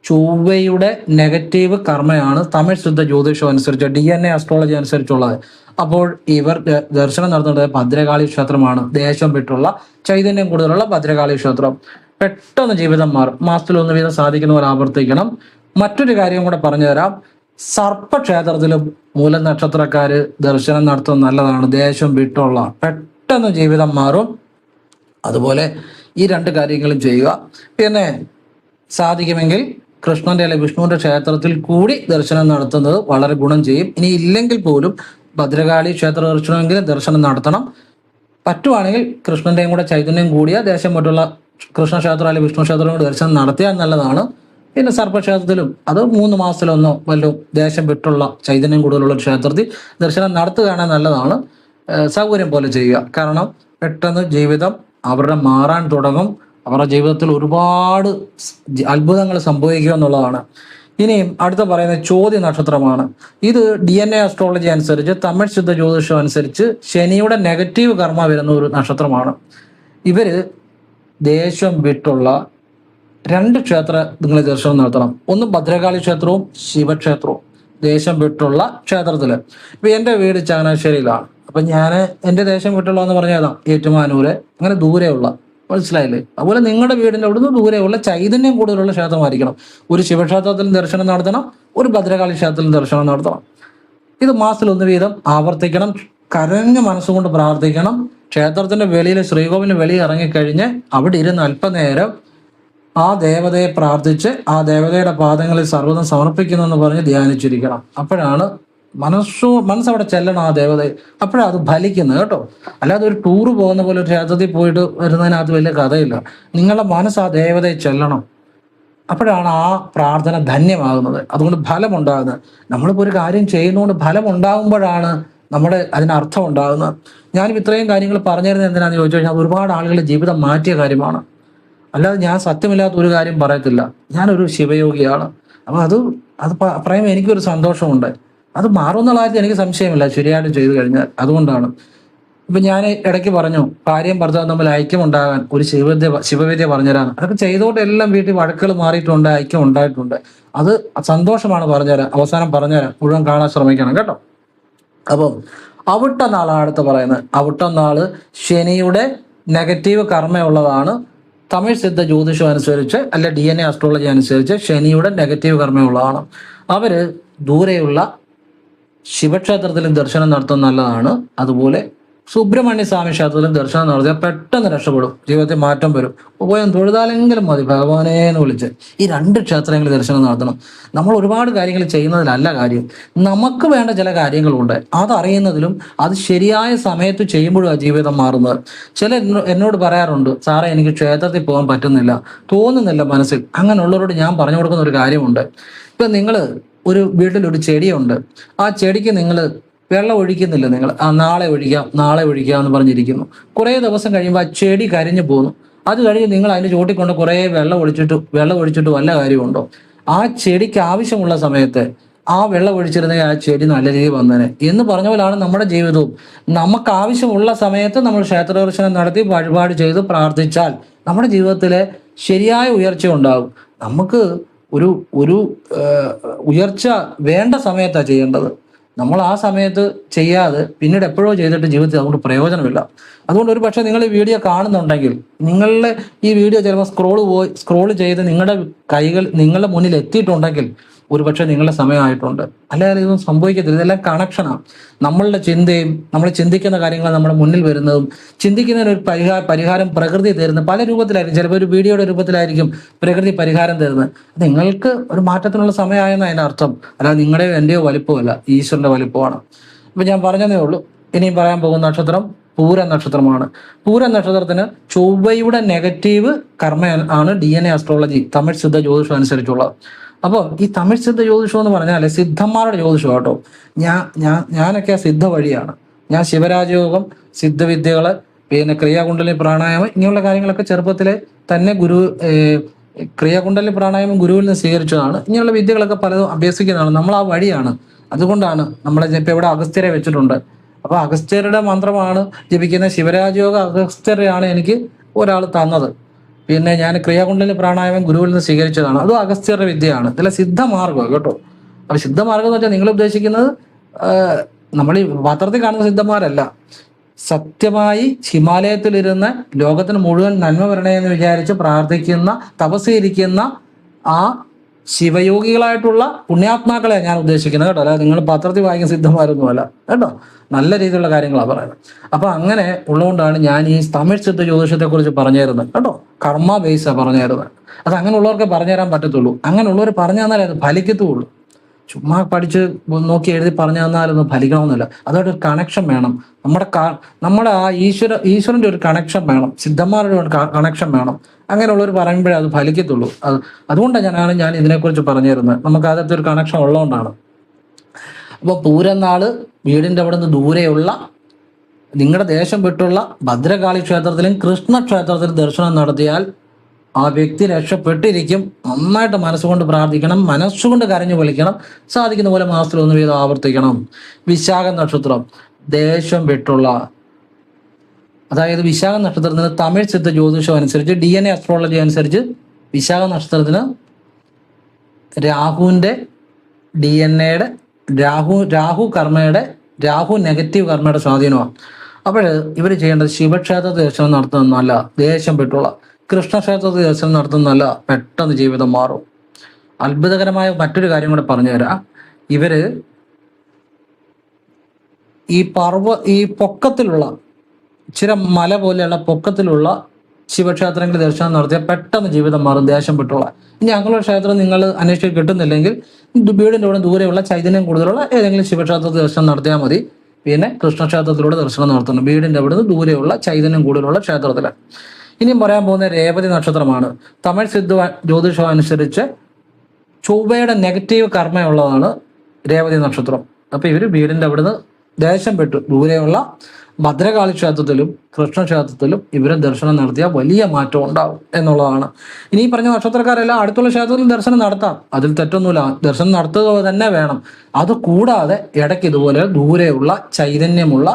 ചൊവ്വയുടെ നെഗറ്റീവ് കർമ്മയാണ് തമിഴ് ശുദ്ധ ജ്യോതിഷം അനുസരിച്ച്, DNA അസ്ട്രോളജി അനുസരിച്ചുള്ളത്. അപ്പോൾ ഇവർ ദർശനം നടത്തേണ്ടത് ഭദ്രകാളി ക്ഷേത്രമാണ്. ദേശം വിട്ടുള്ള ചൈതന്യം കൂടുതലുള്ള ഭദ്രകാളി ക്ഷേത്രം. പെട്ടെന്ന് ജീവിതം മാറും. മാസത്തിൽ ഒന്ന് വീതം സാധിക്കുന്ന പോലെ ആവർത്തിക്കണം. മറ്റൊരു കാര്യം കൂടെ പറഞ്ഞു തരാം. സർപ്പക്ഷേത്രത്തിലും മൂല നക്ഷത്രക്കാര് ദർശനം നടത്തുന്നത് നല്ലതാണ്. ദേശം വിട്ടുള്ള പെട്ടെന്ന് ജീവിതം മാറും. അതുപോലെ ഈ രണ്ട് കാര്യങ്ങളും ചെയ്യുക. പിന്നെ സാധിക്കുമെങ്കിൽ കൃഷ്ണന്റെ അല്ലെങ്കിൽ വിഷ്ണുവിന്റെ ക്ഷേത്രത്തിൽ കൂടി ദർശനം നടത്തുന്നത് വളരെ ഗുണം ചെയ്യും. ഇനി ഇല്ലെങ്കിൽ പോലും ഭദ്രകാളി ക്ഷേത്ര ദർശനമെങ്കിലും ദർശനം നടത്തണം. പറ്റുവാണെങ്കിൽ കൃഷ്ണന്റെയും കൂടെ ചൈതന്യം കൂടിയ ദേശം വിട്ടുള്ള കൃഷ്ണക്ഷേത്രം അല്ലെങ്കിൽ വിഷ്ണു ക്ഷേത്രം കൂടെ ദർശനം നടത്തിയാൽ നല്ലതാണ്. പിന്നെ സർപ്പക്ഷേത്രത്തിലും അത് 3 മാസത്തിലൊന്നോ വല്ലതും ദേശം വിട്ടുള്ള ചൈതന്യം കൂടുതലുള്ള ക്ഷേത്രത്തിൽ ദർശനം നടത്തുകയാണെങ്കിൽ നല്ലതാണ്. സൗകര്യം പോലെ ചെയ്യുക. കാരണം പെട്ടെന്ന് ജീവിതം അവരുടെ മാറാൻ തുടങ്ങും. അവരുടെ ജീവിതത്തിൽ ഒരുപാട് അത്ഭുതങ്ങൾ സംഭവിക്കുക എന്നുള്ളതാണ്. ഇനിയും അടുത്ത പറയുന്ന ചോദ്യ നക്ഷത്രമാണ്. ഇത് DNA അസ്ട്രോളജി അനുസരിച്ച്, തമിഴ് സിദ്ധ ജ്യോതിഷം അനുസരിച്ച് ശനിയുടെ നെഗറ്റീവ് കർമ്മ വരുന്ന ഒരു നക്ഷത്രമാണ്. ഇവര് ദേശം വിട്ടുള്ള 2 ക്ഷേത്ര നിങ്ങൾ ദർശനം നടത്തണം. ഒന്ന് ഭദ്രകാളി ക്ഷേത്രവും ശിവക്ഷേത്രവും. ദേശം വിട്ടുള്ള ക്ഷേത്രത്തില്. ഇപ്പൊ എൻ്റെ വീട് ചങ്ങനാശ്ശേരിയിലാണ്. അപ്പൊ ഞാൻ എൻ്റെ ദേശം വിട്ടുള്ള എന്ന് പറഞ്ഞാൽ ഏറ്റുമാനൂര്, അങ്ങനെ ദൂരെയുള്ള, മനസ്സിലായില്ലേ? അതുപോലെ നിങ്ങളുടെ വീടിൻ്റെ അവിടുന്ന് ദൂരെയുള്ള ചൈതന്യം കൂടുതലുള്ള ക്ഷേത്രമായിരിക്കണം. ഒരു ശിവക്ഷേത്രത്തിലും ദർശനം നടത്തണം, ഒരു ഭദ്രകാളി ക്ഷേത്രത്തിലും ദർശനം നടത്തണം. ഇത് മാസത്തിൽ 1 വീതം ആവർത്തിക്കണം. കരഞ്ഞ മനസ്സുകൊണ്ട് പ്രാർത്ഥിക്കണം. ക്ഷേത്രത്തിന്റെ വെളിയിൽ, ശ്രീകോവിലിന് വെളിയിൽ ഇറങ്ങിക്കഴിഞ്ഞ് അവിടെ ഇരുന്ന് അല്പനേരം ആ ദേവതയെ പ്രാർത്ഥിച്ച് ആ ദേവതയുടെ പാദങ്ങളിൽ സർവ്വതം സമർപ്പിക്കുന്നു എന്ന് പറഞ്ഞ് ധ്യാനിച്ചിരിക്കണം. അപ്പോഴാണ് മനസ്സവിടെ ചെല്ലണം ആ ദേവതയെ. അപ്പോഴാണ് അത് ഫലിക്കുന്നത് കേട്ടോ. അല്ലാതെ ഒരു ടൂറ് പോകുന്ന പോലെ ഒരു ക്ഷേത്രത്തിൽ പോയിട്ട് വരുന്നതിനകത്ത് വലിയ കഥയില്ല. നിങ്ങളുടെ മനസ്സ് ആ ദേവതയെ ചെല്ലണം. അപ്പോഴാണ് ആ പ്രാർത്ഥന ധന്യമാകുന്നത്. അതുകൊണ്ട് ഫലമുണ്ടാകുന്നത്. നമ്മളിപ്പോൾ ഒരു കാര്യം ചെയ്യുന്നതുകൊണ്ട് ഫലം ഉണ്ടാകുമ്പോഴാണ് നമ്മുടെ അതിനർത്ഥം ഉണ്ടാകുന്നത്. ഞാനിപ്പോൾ ഇത്രയും കാര്യങ്ങൾ പറഞ്ഞിരുന്നത് എന്തിനാണെന്ന് ചോദിച്ചു കഴിഞ്ഞാൽ ഒരുപാട് ആളുകളുടെ ജീവിതം മാറ്റിയ കാര്യമാണ്. അല്ലാതെ ഞാൻ സത്യമില്ലാത്ത ഒരു കാര്യം പറയത്തില്ല. ഞാനൊരു ശിവയോഗിയാണ്. അപ്പോൾ അത് പറയുമ്പോൾ എനിക്കൊരു സന്തോഷമുണ്ട്. അത് മാറുമെന്നുള്ള കാര്യത്തിൽ എനിക്ക് സംശയമില്ല, ശരിയായിട്ട് ചെയ്തു കഴിഞ്ഞാൽ. അതുകൊണ്ടാണ് ഇപ്പം ഞാൻ ഇടയ്ക്ക് പറഞ്ഞു, ഭാര്യയും ഭർത്താവും തമ്മിൽ ഐക്യമുണ്ടാകാൻ ഒരു ശിവവിദ്യ പറഞ്ഞുതരാൻ. അതൊക്കെ ചെയ്തോട്ട് എല്ലാം വീട്ടിൽ വഴക്കുകൾ മാറിയിട്ടുണ്ട്, ഐക്യം ഉണ്ടായിട്ടുണ്ട്. അത് സന്തോഷമാണ് പറഞ്ഞുതരാൻ. അവസാനം പറഞ്ഞുതരാൻ മുഴുവൻ കാണാൻ ശ്രമിക്കണം കേട്ടോ. അപ്പം അവിട്ട നാളാണ് അടുത്ത് പറയുന്നത്. അവിട്ട നാള് ശനിയുടെ നെഗറ്റീവ് കർമ്മയുള്ളതാണ്. തമിഴ് സിദ്ധ ജ്യോതിഷം അനുസരിച്ച്, അല്ല DNA അസ്ട്രോളജി അനുസരിച്ച് ശനിയുടെ നെഗറ്റീവ് കർമ്മയുള്ളതാണ്. അവര് ദൂരെയുള്ള ശിവക്ഷേത്രത്തിലും ദർശനം നടത്തുന്നത് നല്ലതാണ്. അതുപോലെ സുബ്രഹ്മണ്യ സ്വാമി ക്ഷേത്രത്തിലും ദർശനം നടത്തിയാൽ പെട്ടെന്ന് രക്ഷപ്പെടും, ജീവിതത്തിൽ മാറ്റം വരും. പോയാൽ തൊഴുതാലെങ്കിലും മതി ഭഗവാനെ എന്ന് വിളിച്ച്. ഈ 2 ക്ഷേത്രങ്ങളിൽ ദർശനം നടത്തണം. നമ്മൾ ഒരുപാട് കാര്യങ്ങൾ ചെയ്യുന്നതിലല്ല കാര്യം, നമുക്ക് വേണ്ട ചില കാര്യങ്ങളുണ്ട്. അതറിയുന്നതിലും അത് ശരിയായ സമയത്ത് ചെയ്യുമ്പോഴും ജീവിതം മാറുന്നത്. എന്നോട് പറയാറുണ്ട്, സാറേ എനിക്ക് ക്ഷേത്രത്തിൽ പോകാൻ പറ്റുന്നില്ല, തോന്നുന്നില്ല മനസ്സിൽ. അങ്ങനെയുള്ളവരോട് ഞാൻ പറഞ്ഞു കൊടുക്കുന്ന ഒരു കാര്യമുണ്ട്. ഇപ്പം നിങ്ങൾ ഒരു വീട്ടിലൊരു ചെടിയുണ്ട്. ആ ചെടിക്ക് നിങ്ങൾ വെള്ളം ഒഴിക്കുന്നില്ല. നിങ്ങൾ നാളെ ഒഴിക്കാം എന്ന് പറഞ്ഞിരിക്കുന്നു. കുറേ ദിവസം കഴിയുമ്പോൾ ആ ചെടി കരിഞ്ഞു പോകുന്നു. അത് കഴിഞ്ഞ് നിങ്ങൾ അതിന് ചോട്ടിക്കൊണ്ട് കുറേ വെള്ളം ഒഴിച്ചിട്ട് വല്ല കാര്യമുണ്ടോ? ആ ചെടിക്ക് ആവശ്യമുള്ള സമയത്ത് ആ വെള്ളം ഒഴിച്ചിരുന്നെങ്കിൽ ആ ചെടി നല്ല രീതിയിൽ വന്നേനെ എന്ന് പറഞ്ഞ പോലാണ് നമ്മുടെ ജീവിതവും. നമുക്ക് ആവശ്യമുള്ള സമയത്ത് നമ്മൾ ക്ഷേത്ര ദർശനം നടത്തി വഴിപാട് ചെയ്ത് പ്രാർത്ഥിച്ചാൽ നമ്മുടെ ജീവിതത്തിലെ ശരിയായ ഉയർച്ച ഉണ്ടാകും. നമുക്ക് ഒരു ഉയർച്ച വേണ്ട സമയത്താണ് ചെയ്യേണ്ടത്. നമ്മൾ ആ സമയത്ത് ചെയ്യാതെ പിന്നീട് എപ്പോഴോ ചെയ്തിട്ട് ജീവിതത്തിൽ അതുകൊണ്ട് പ്രയോജനമില്ല. അതുകൊണ്ട് ഒരു പക്ഷേ നിങ്ങൾ ഈ വീഡിയോ കാണുന്നുണ്ടെങ്കിൽ, നിങ്ങളുടെ ഈ വീഡിയോ ചിലപ്പോൾ സ്ക്രോൾ ചെയ്ത് നിങ്ങളുടെ കൈകൾ നിങ്ങളുടെ മുന്നിൽ എത്തിയിട്ടുണ്ടെങ്കിൽ ഒരു പക്ഷേ നിങ്ങളുടെ സമയമായിട്ടുണ്ട്. അല്ലാതെ ഇതൊന്നും സംഭവിക്കത്തില്ല. ഇതെല്ലാം കണക്ഷനാണ്. നമ്മളുടെ ചിന്തയും നമ്മൾ ചിന്തിക്കുന്ന കാര്യങ്ങൾ നമ്മുടെ മുന്നിൽ വരുന്നതും, ചിന്തിക്കുന്നതിന് ഒരു പരിഹാരം പ്രകൃതി തരുന്നത് പല രൂപത്തിലായിരിക്കും. ചിലപ്പോൾ ഒരു വീഡിയോയുടെ രൂപത്തിലായിരിക്കും പ്രകൃതി പരിഹാരം തരുന്നത്. നിങ്ങൾക്ക് ഒരു മാറ്റത്തിനുള്ള സമയമായെന്ന് അതിൻ്റെ അർത്ഥം. അല്ലാതെ നിങ്ങളുടെയോ എൻ്റെയോ വലിപ്പമല്ല, ഈശ്വരൻ്റെ വലിപ്പമാണ്. അപ്പം ഞാൻ പറഞ്ഞതേ ഉള്ളൂ. ഇനിയും പറയാൻ പോകുന്ന നക്ഷത്രം പൂര നക്ഷത്രമാണ്. പൂര നക്ഷത്രത്തിന് ചൊവ്വയുടെ നെഗറ്റീവ് കർമ്മ ആണ് DNA അസ്ട്രോളജി തമിഴ് സിദ്ധ ജ്യോതിഷം അനുസരിച്ചുള്ളത്. അപ്പോൾ ഈ തമിഴ് സിദ്ധ ജ്യോതിഷം എന്ന് പറഞ്ഞാൽ സിദ്ധന്മാരുടെ ജ്യോതിഷം കേട്ടോ. ഞാനൊക്കെ സിദ്ധ വഴിയാണ്. ഞാൻ ശിവരാജയോഗം, സിദ്ധവിദ്യകൾ, പിന്നെ ക്രിയാകുണ്ടലി പ്രാണായാമം ഇങ്ങനെയുള്ള കാര്യങ്ങളൊക്കെ ചെറുപ്പത്തിലെ തന്നെ ക്രിയാകുണ്ടലി പ്രാണായാമം ഗുരുവിൽ നിന്ന് സ്വീകരിച്ചതാണ്. ഇങ്ങനെയുള്ള വിദ്യകളൊക്കെ പലതും അഭ്യസിക്കുന്നതാണ്. നമ്മൾ ആ വഴിയാണ്. അതുകൊണ്ടാണ് നമ്മളെ ഇപ്പം ഇവിടെ അഗസ്ത്യരെ വെച്ചിട്ടുണ്ട്. അപ്പോൾ അഗസ്ത്യരുടെ മന്ത്രമാണ് ജപിക്കുന്ന. ശിവരാജയോഗ അഗസ്ത്യരെയാണ് എനിക്ക് ഒരാൾ തന്നത്. പിന്നെ ഞാൻ ക്രിയാകുണ്ടലി പ്രാണായാമം ഗുരുവിൽ നിന്ന് സ്വീകരിച്ചതാണ്. അതും അഗസ്ത്യരുടെ വിദ്യയാണ്. ഇതിലെ സിദ്ധമാർഗ്ഗം കേട്ടോ. അപ്പൊ സിദ്ധമാർഗം എന്ന് വെച്ചാൽ നിങ്ങൾ ഉദ്ദേശിക്കുന്നത് നമ്മൾ ഈ പത്രത്തിൽ കാണുന്ന സിദ്ധന്മാരല്ല. സത്യമായി ഹിമാലയത്തിലിരുന്ന് ലോകത്തിന് മുഴുവൻ നന്മ വരണേ എന്ന് വിചാരിച്ച് പ്രാർത്ഥിക്കുന്ന, തപസ്സിരിക്കുന്ന ആ ശിവയോഗികളായിട്ടുള്ള പുണ്യാത്മാക്കളെ ഞാൻ ഉദ്ദേശിക്കുന്നത് കേട്ടോ. അല്ലാതെ നിങ്ങൾ പത്രത്തിൽ വായിക്കുന്ന സിദ്ധന്മാരൊന്നുമല്ല കേട്ടോ. നല്ല രീതിയിലുള്ള കാര്യങ്ങളാണ് പറയുന്നത്. അപ്പൊ അങ്ങനെ ഉള്ളതുകൊണ്ടാണ് ഞാൻ ഈ തമിഴ് സിദ്ധ ജ്യോതിഷത്തെ കുറിച്ച് പറഞ്ഞു തരുന്നത് കേട്ടോ. കർമ്മ ബേസാണ് പറഞ്ഞു തരുന്നത്. അത് അങ്ങനെയുള്ളവർക്ക് പറഞ്ഞു തരാൻ പറ്റത്തുള്ളൂ. അങ്ങനെയുള്ളവർ പറഞ്ഞു തന്നാലേ അത് ഫലിക്കത്തുള്ളൂ. ചുമ്മാ പഠിച്ച് നോക്കി എഴുതി പറഞ്ഞു തന്നാലൊന്നും ഫലിക്കണമെന്നില്ല. അതായിട്ട് ഒരു കണക്ഷൻ വേണം. നമ്മുടെ ആ ഈശ്വരൻ്റെ ഒരു കണക്ഷൻ വേണം. സിദ്ധന്മാരുടെ ഒരു കണക്ഷൻ വേണം. അങ്ങനെയുള്ളവർ പറയുമ്പോഴേ അത് ഫലിക്കത്തുള്ളൂ. അതുകൊണ്ടാണ് ഞാൻ ഇതിനെക്കുറിച്ച് പറഞ്ഞു തരുന്നത്. നമുക്ക് അതിനകത്ത് ഒരു കണക്ഷൻ ഉള്ളതുകൊണ്ടാണ്. അപ്പോൾ പൂരനാള് വീടിൻ്റെ അവിടെ നിന്ന് ദൂരെയുള്ള നിങ്ങളുടെ ദേശം വിട്ടുള്ള ഭദ്രകാളി ക്ഷേത്രത്തിലും കൃഷ്ണ ക്ഷേത്രത്തിലും ദർശനം നടത്തിയാൽ ആ വ്യക്തി രക്ഷപ്പെട്ടിരിക്കും. നന്നായിട്ട് മനസ്സുകൊണ്ട് പ്രാർത്ഥിക്കണം, മനസ്സുകൊണ്ട് കരഞ്ഞു വിളിക്കണം, സാധിക്കുന്ന പോലെ മാസത്തിൽ 1 വീതം ആവർത്തിക്കണം. വിശാഖ നക്ഷത്രം ദേശം വിട്ടുള്ള, അതായത് വിശാഖ നക്ഷത്രത്തിന് തമിഴ് സിദ്ധ ജ്യോതിഷം അനുസരിച്ച് DNA അസ്ട്രോളജി അനുസരിച്ച് വിശാഖ നക്ഷത്രത്തിന് രാഹുവിൻ്റെ DNA രാഹു കർമ്മയുടെ രാഹു നെഗറ്റീവ് കർമ്മയുടെ സ്വാധീനമാണ്. അപ്പോൾ ഇവർ ചെയ്യേണ്ടത് ശിവക്ഷേത്ര ദർശനം നടത്തുന്നതല്ല, ദേശം വിട്ടുള്ള കൃഷ്ണക്ഷേത്ര ദർശനം നടത്തുന്നതല്ല, പെട്ടെന്ന് ജീവിതം മാറും. അത്ഭുതകരമായ മറ്റൊരു കാര്യം കൂടെ പറഞ്ഞുതരാം. ഇവര് ഈ പൊക്കത്തിലുള്ള ചില മല പോലെയുള്ള പൊക്കത്തിലുള്ള ശിവക്ഷേത്രങ്ങളിൽ ദർശനം നടത്തിയാൽ പെട്ടെന്ന് ജീവിതം മാറും, ദേശം വിട്ടുള്ള. ഇനി അങ്ങനെയുള്ള ക്ഷേത്രം നിങ്ങൾ അന്വേഷിച്ച് കിട്ടുന്നില്ലെങ്കിൽ വീടിൻ്റെ കൂടെ ദൂരെയുള്ള ചൈതന്യം കൂടുതലുള്ള ഏതെങ്കിലും ശിവക്ഷേത്രത്തിൽ ദർശനം നടത്തിയാൽ മതി. പിന്നെ കൃഷ്ണക്ഷേത്രത്തിലൂടെ ദർശനം നടത്തണം, വീടിൻ്റെ അവിടുന്ന് ദൂരെയുള്ള ചൈതന്യം കൂടുതലുള്ള ക്ഷേത്രത്തിൽ. ഇനിയും പറയാൻ പോകുന്ന രേവതി നക്ഷത്രമാണ്. തമിഴ് സിദ്ധ ജ്യോതിഷം അനുസരിച്ച് ചൊവ്വയുടെ നെഗറ്റീവ് കർമ്മയുള്ളതാണ് രേവതി നക്ഷത്രം. അപ്പോൾ ഇവർ വീടിൻ്റെ അവിടുന്ന് ദേശം വിട്ടു ദൂരെയുള്ള ഭദ്രകാളി ക്ഷേത്രത്തിലും കൃഷ്ണക്ഷേത്രത്തിലും ഇവരെ ദർശനം നടത്തിയാൽ വലിയ മാറ്റം ഉണ്ടാവും എന്നുള്ളതാണ്. ഇനി പറഞ്ഞ നക്ഷത്രക്കാരെല്ലാം അടുത്തുള്ള ക്ഷേത്രത്തിൽ ദർശനം നടത്താം, അതിൽ തെറ്റൊന്നുമില്ല, ദർശനം നടത്തുക തന്നെ വേണം. അത് കൂടാതെ ഇടയ്ക്ക് ഇതുപോലെ ദൂരെയുള്ള ചൈതന്യമുള്ള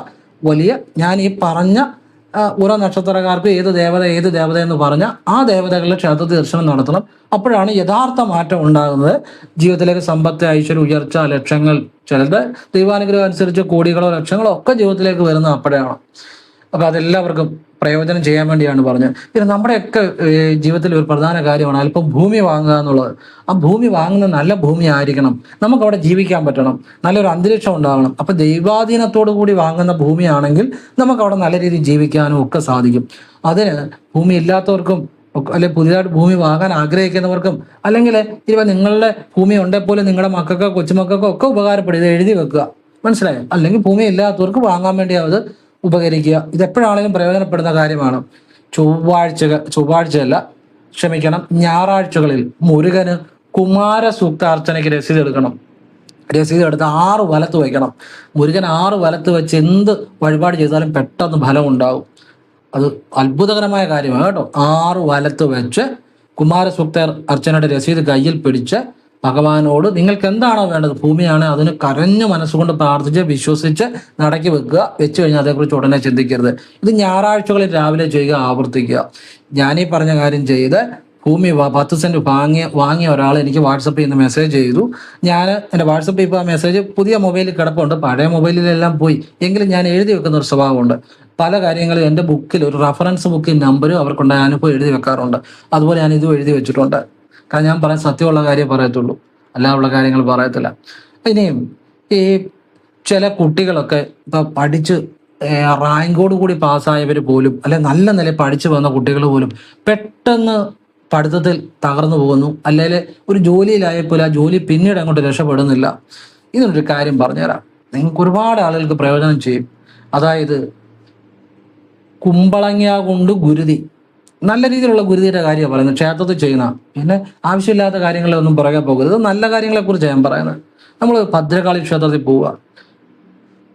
വലിയ, ഞാൻ ഈ പറഞ്ഞ ഓരോ നക്ഷത്രക്കാർക്ക് ഏത് ദേവത എന്ന് പറഞ്ഞ ആ ദേവതകളുടെ ക്ഷേത്രത്തിൽ ദർശനം നടത്തണം. അപ്പോഴാണ് യഥാർത്ഥ മാറ്റം ഉണ്ടാകുന്നത്. ജീവിതത്തിലേക്ക് സമ്പത്ത്, ഐശ്വര്യ, ഉയർച്ച, ലക്ഷങ്ങൾ, ചിലത് ദൈവാനുഗ്രഹം അനുസരിച്ച് കോടികളോ ലക്ഷങ്ങളോ ഒക്കെ ജീവിതത്തിലേക്ക് വരുന്നത് അപ്പോഴാണ്. അപ്പോൾ അതെല്ലാവർക്കും പ്രയോജനം ചെയ്യാൻ വേണ്ടിയാണ് പറഞ്ഞത്. പിന്നെ നമ്മുടെയൊക്കെ ജീവിതത്തിൽ ഒരു പ്രധാന കാര്യമാണ് അല്പം ഭൂമി വാങ്ങുക എന്നുള്ളത്. ആ ഭൂമി വാങ്ങുന്ന നല്ല ഭൂമി ആയിരിക്കണം, നമുക്കവിടെ ജീവിക്കാൻ പറ്റണം, നല്ലൊരു അന്തരീക്ഷം ഉണ്ടാകണം. അപ്പം ദൈവാധീനത്തോടു കൂടി വാങ്ങുന്ന ഭൂമിയാണെങ്കിൽ നമുക്കവിടെ നല്ല രീതിയിൽ ജീവിക്കാനും ഒക്കെ സാധിക്കും. അതിന് ഭൂമി ഇല്ലാത്തവർക്കും അല്ലെ പുതിയതായിട്ട് ഭൂമി വാങ്ങാൻ ആഗ്രഹിക്കുന്നവർക്കും, അല്ലെങ്കിൽ ഇവ നിങ്ങളുടെ ഭൂമി ഉണ്ടെങ്കിൽ നിങ്ങളുടെ മക്കൾക്കോ കൊച്ചുമക്കൾക്കോ ഒക്കെ ഉപകാരപ്പെടും. ഇത് എഴുതി വെക്കുക, മനസ്സിലായോ? അല്ലെങ്കിൽ ഭൂമി ഇല്ലാത്തവർക്ക് വാങ്ങാൻ വേണ്ടി അത് ഉപകരിക്കുക. ഇതെപ്പോഴാണെങ്കിലും പ്രയോജനപ്പെടുന്ന കാര്യമാണ്. ഞായറാഴ്ചകളിൽ മുരുകന് കുമാര സൂക്താർച്ചനയ്ക്ക് രസീത് എടുക്കണം. രസീത് എടുത്ത് 6 വലത്ത് വയ്ക്കണം. മുരുകൻ 6 വലത്ത് വെച്ച് എന്ത് വഴിപാട് ചെയ്താലും പെട്ടെന്ന് ഫലം ഉണ്ടാവും. അത് അത്ഭുതകരമായ കാര്യമാണ് കേട്ടോ. 6 വലത്ത് വെച്ച് കുമാരസൂക്ത അർച്ചനയുടെ രസീത് കയ്യിൽ പിടിച്ച് ഭഗവാനോട് നിങ്ങൾക്ക് എന്താണോ വേണ്ടത്, ഭൂമിയാണ്, അതിന് കരഞ്ഞു മനസ്സുകൊണ്ട് പ്രാർത്ഥിച്ച് വിശ്വസിച്ച് നടക്കി വെക്കുക. വെച്ച് കഴിഞ്ഞാൽ അതേക്കുറിച്ച് ഉടനെ ചിന്തിക്കരുത്. ഇത് ഞായറാഴ്ചകളിൽ രാവിലെ ചെയ്യുക, ആവർത്തിക്കുക. ഞാനീ പറഞ്ഞ കാര്യം ചെയ്ത് ഭൂമി 10 സെന്റ് വാങ്ങിയ ഒരാൾ എനിക്ക് വാട്സപ്പിൽ നിന്ന് മെസ്സേജ് ചെയ്തു. ഞാൻ എൻ്റെ വാട്സപ്പിൽ ഇപ്പോൾ ആ മെസ്സേജ് പുതിയ മൊബൈലിൽ കിടപ്പുണ്ട്, പഴയ മൊബൈലിലെല്ലാം പോയി. എങ്കിലും ഞാൻ എഴുതി വെക്കുന്ന ഒരു സ്വഭാവമുണ്ട്. പല കാര്യങ്ങളും എൻ്റെ ബുക്കിൽ ഒരു റെഫറൻസ് ബുക്കിൽ നമ്പരും അവർക്കുണ്ടായ അനുഭവം എഴുതി വെക്കാറുണ്ട്. അതുപോലെ ഞാൻ ഇതും എഴുതി വെച്ചിട്ടുണ്ട്. കാരണം ഞാൻ പറയാൻ സത്യമുള്ള കാര്യം പറയത്തുള്ളൂ, അല്ലാതുള്ള കാര്യങ്ങൾ പറയത്തില്ല. ഇനിയും ഈ ചില കുട്ടികളൊക്കെ ഇപ്പം പഠിച്ച് റാങ്കോട് കൂടി പാസ്സായവർ പോലും, അല്ലെ നല്ല നിലയിൽ പഠിച്ചു വന്ന കുട്ടികൾ പോലും പെട്ടെന്ന് പഠിത്തത്തിൽ തകർന്നു പോകുന്നു. അല്ലെങ്കിൽ ഒരു ജോലിയിലായപ്പോൾ ആ ജോലി പിന്നീട് അങ്ങോട്ട് രക്ഷപ്പെടുന്നില്ല. ഇതിനൊരു കാര്യം പറഞ്ഞുതരാം, നിങ്ങൾക്ക് ഒരുപാട് ആളുകൾക്ക് പ്രയോജനം ചെയ്യും. അതായത് കുമ്പളങ്ങ കൊണ്ട് ഗുരുതി, നല്ല രീതിയിലുള്ള ഗുരുതിയുടെ കാര്യമാണ് പറയുന്നത്, ക്ഷേത്രത്തിൽ ചെയ്യുന്ന. പിന്നെ ആവശ്യമില്ലാത്ത കാര്യങ്ങളൊന്നും പുറകെ പോകരുത്, നല്ല കാര്യങ്ങളെക്കുറിച്ച് ഞാൻ പറയുന്നത്. നമ്മൾ ഭദ്രകാളി ക്ഷേത്രത്തിൽ പോവുക,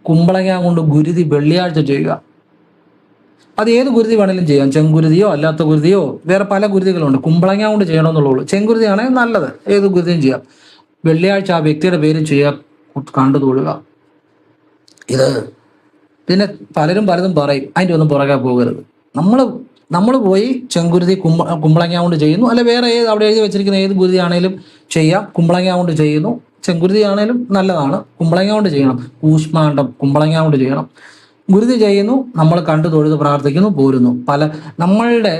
കുമ്പളങ്ങ കൊണ്ട് ഗുരുതി വെള്ളിയാഴ്ച ചെയ്യുക. അത് ഏത് ഗുരുതി വേണമെങ്കിലും ചെയ്യാം, ചെങ്കുരുതിയോ അല്ലാത്ത ഗുരുതിയോ, വേറെ പല ഗുരുതികളുണ്ട്. കുമ്പളങ്ങ കൊണ്ട് ചെയ്യണമെന്നുള്ളൂ. ചെങ്കുരുതിയാണെങ്കിൽ നല്ലത്, ഏത് ഗുരുതിയും ചെയ്യാം. വെള്ളിയാഴ്ച ആ വ്യക്തിയുടെ പേര് ചെയ്യുക, കണ്ടു തൊഴുക. ഇത് പിന്നെ പലതും പറയും, അതിൻ്റെ ഒന്നും പുറകെ പോകരുത്. നമ്മൾ പോയി ചെങ്കുരുതി കുമ്പളങ്ങ കൊണ്ട് ചെയ്യുന്നു, അല്ലെ വേറെ ഏത് അവിടെ എഴുതി വെച്ചിരിക്കുന്ന ഏത് ഗുരുതി ആണെങ്കിലും ചെയ്യാം. കുമ്പളങ്ങ കൊണ്ട് ചെയ്യുന്നു, ചെങ്കുരുതി ആണെങ്കിലും നല്ലതാണ്, കുമ്പളങ്ങ കൊണ്ട് ചെയ്യണം. കൂഷ്മാണ്ഡം കുമ്പളങ്ങ കൊണ്ട് ചെയ്യണം. ഗുരുതി ചെയ്യുന്നു, നമ്മൾ കണ്ടു തൊഴുത് പ്രാർത്ഥിക്കുന്നു, പോരുന്നു. നമ്മളുടെ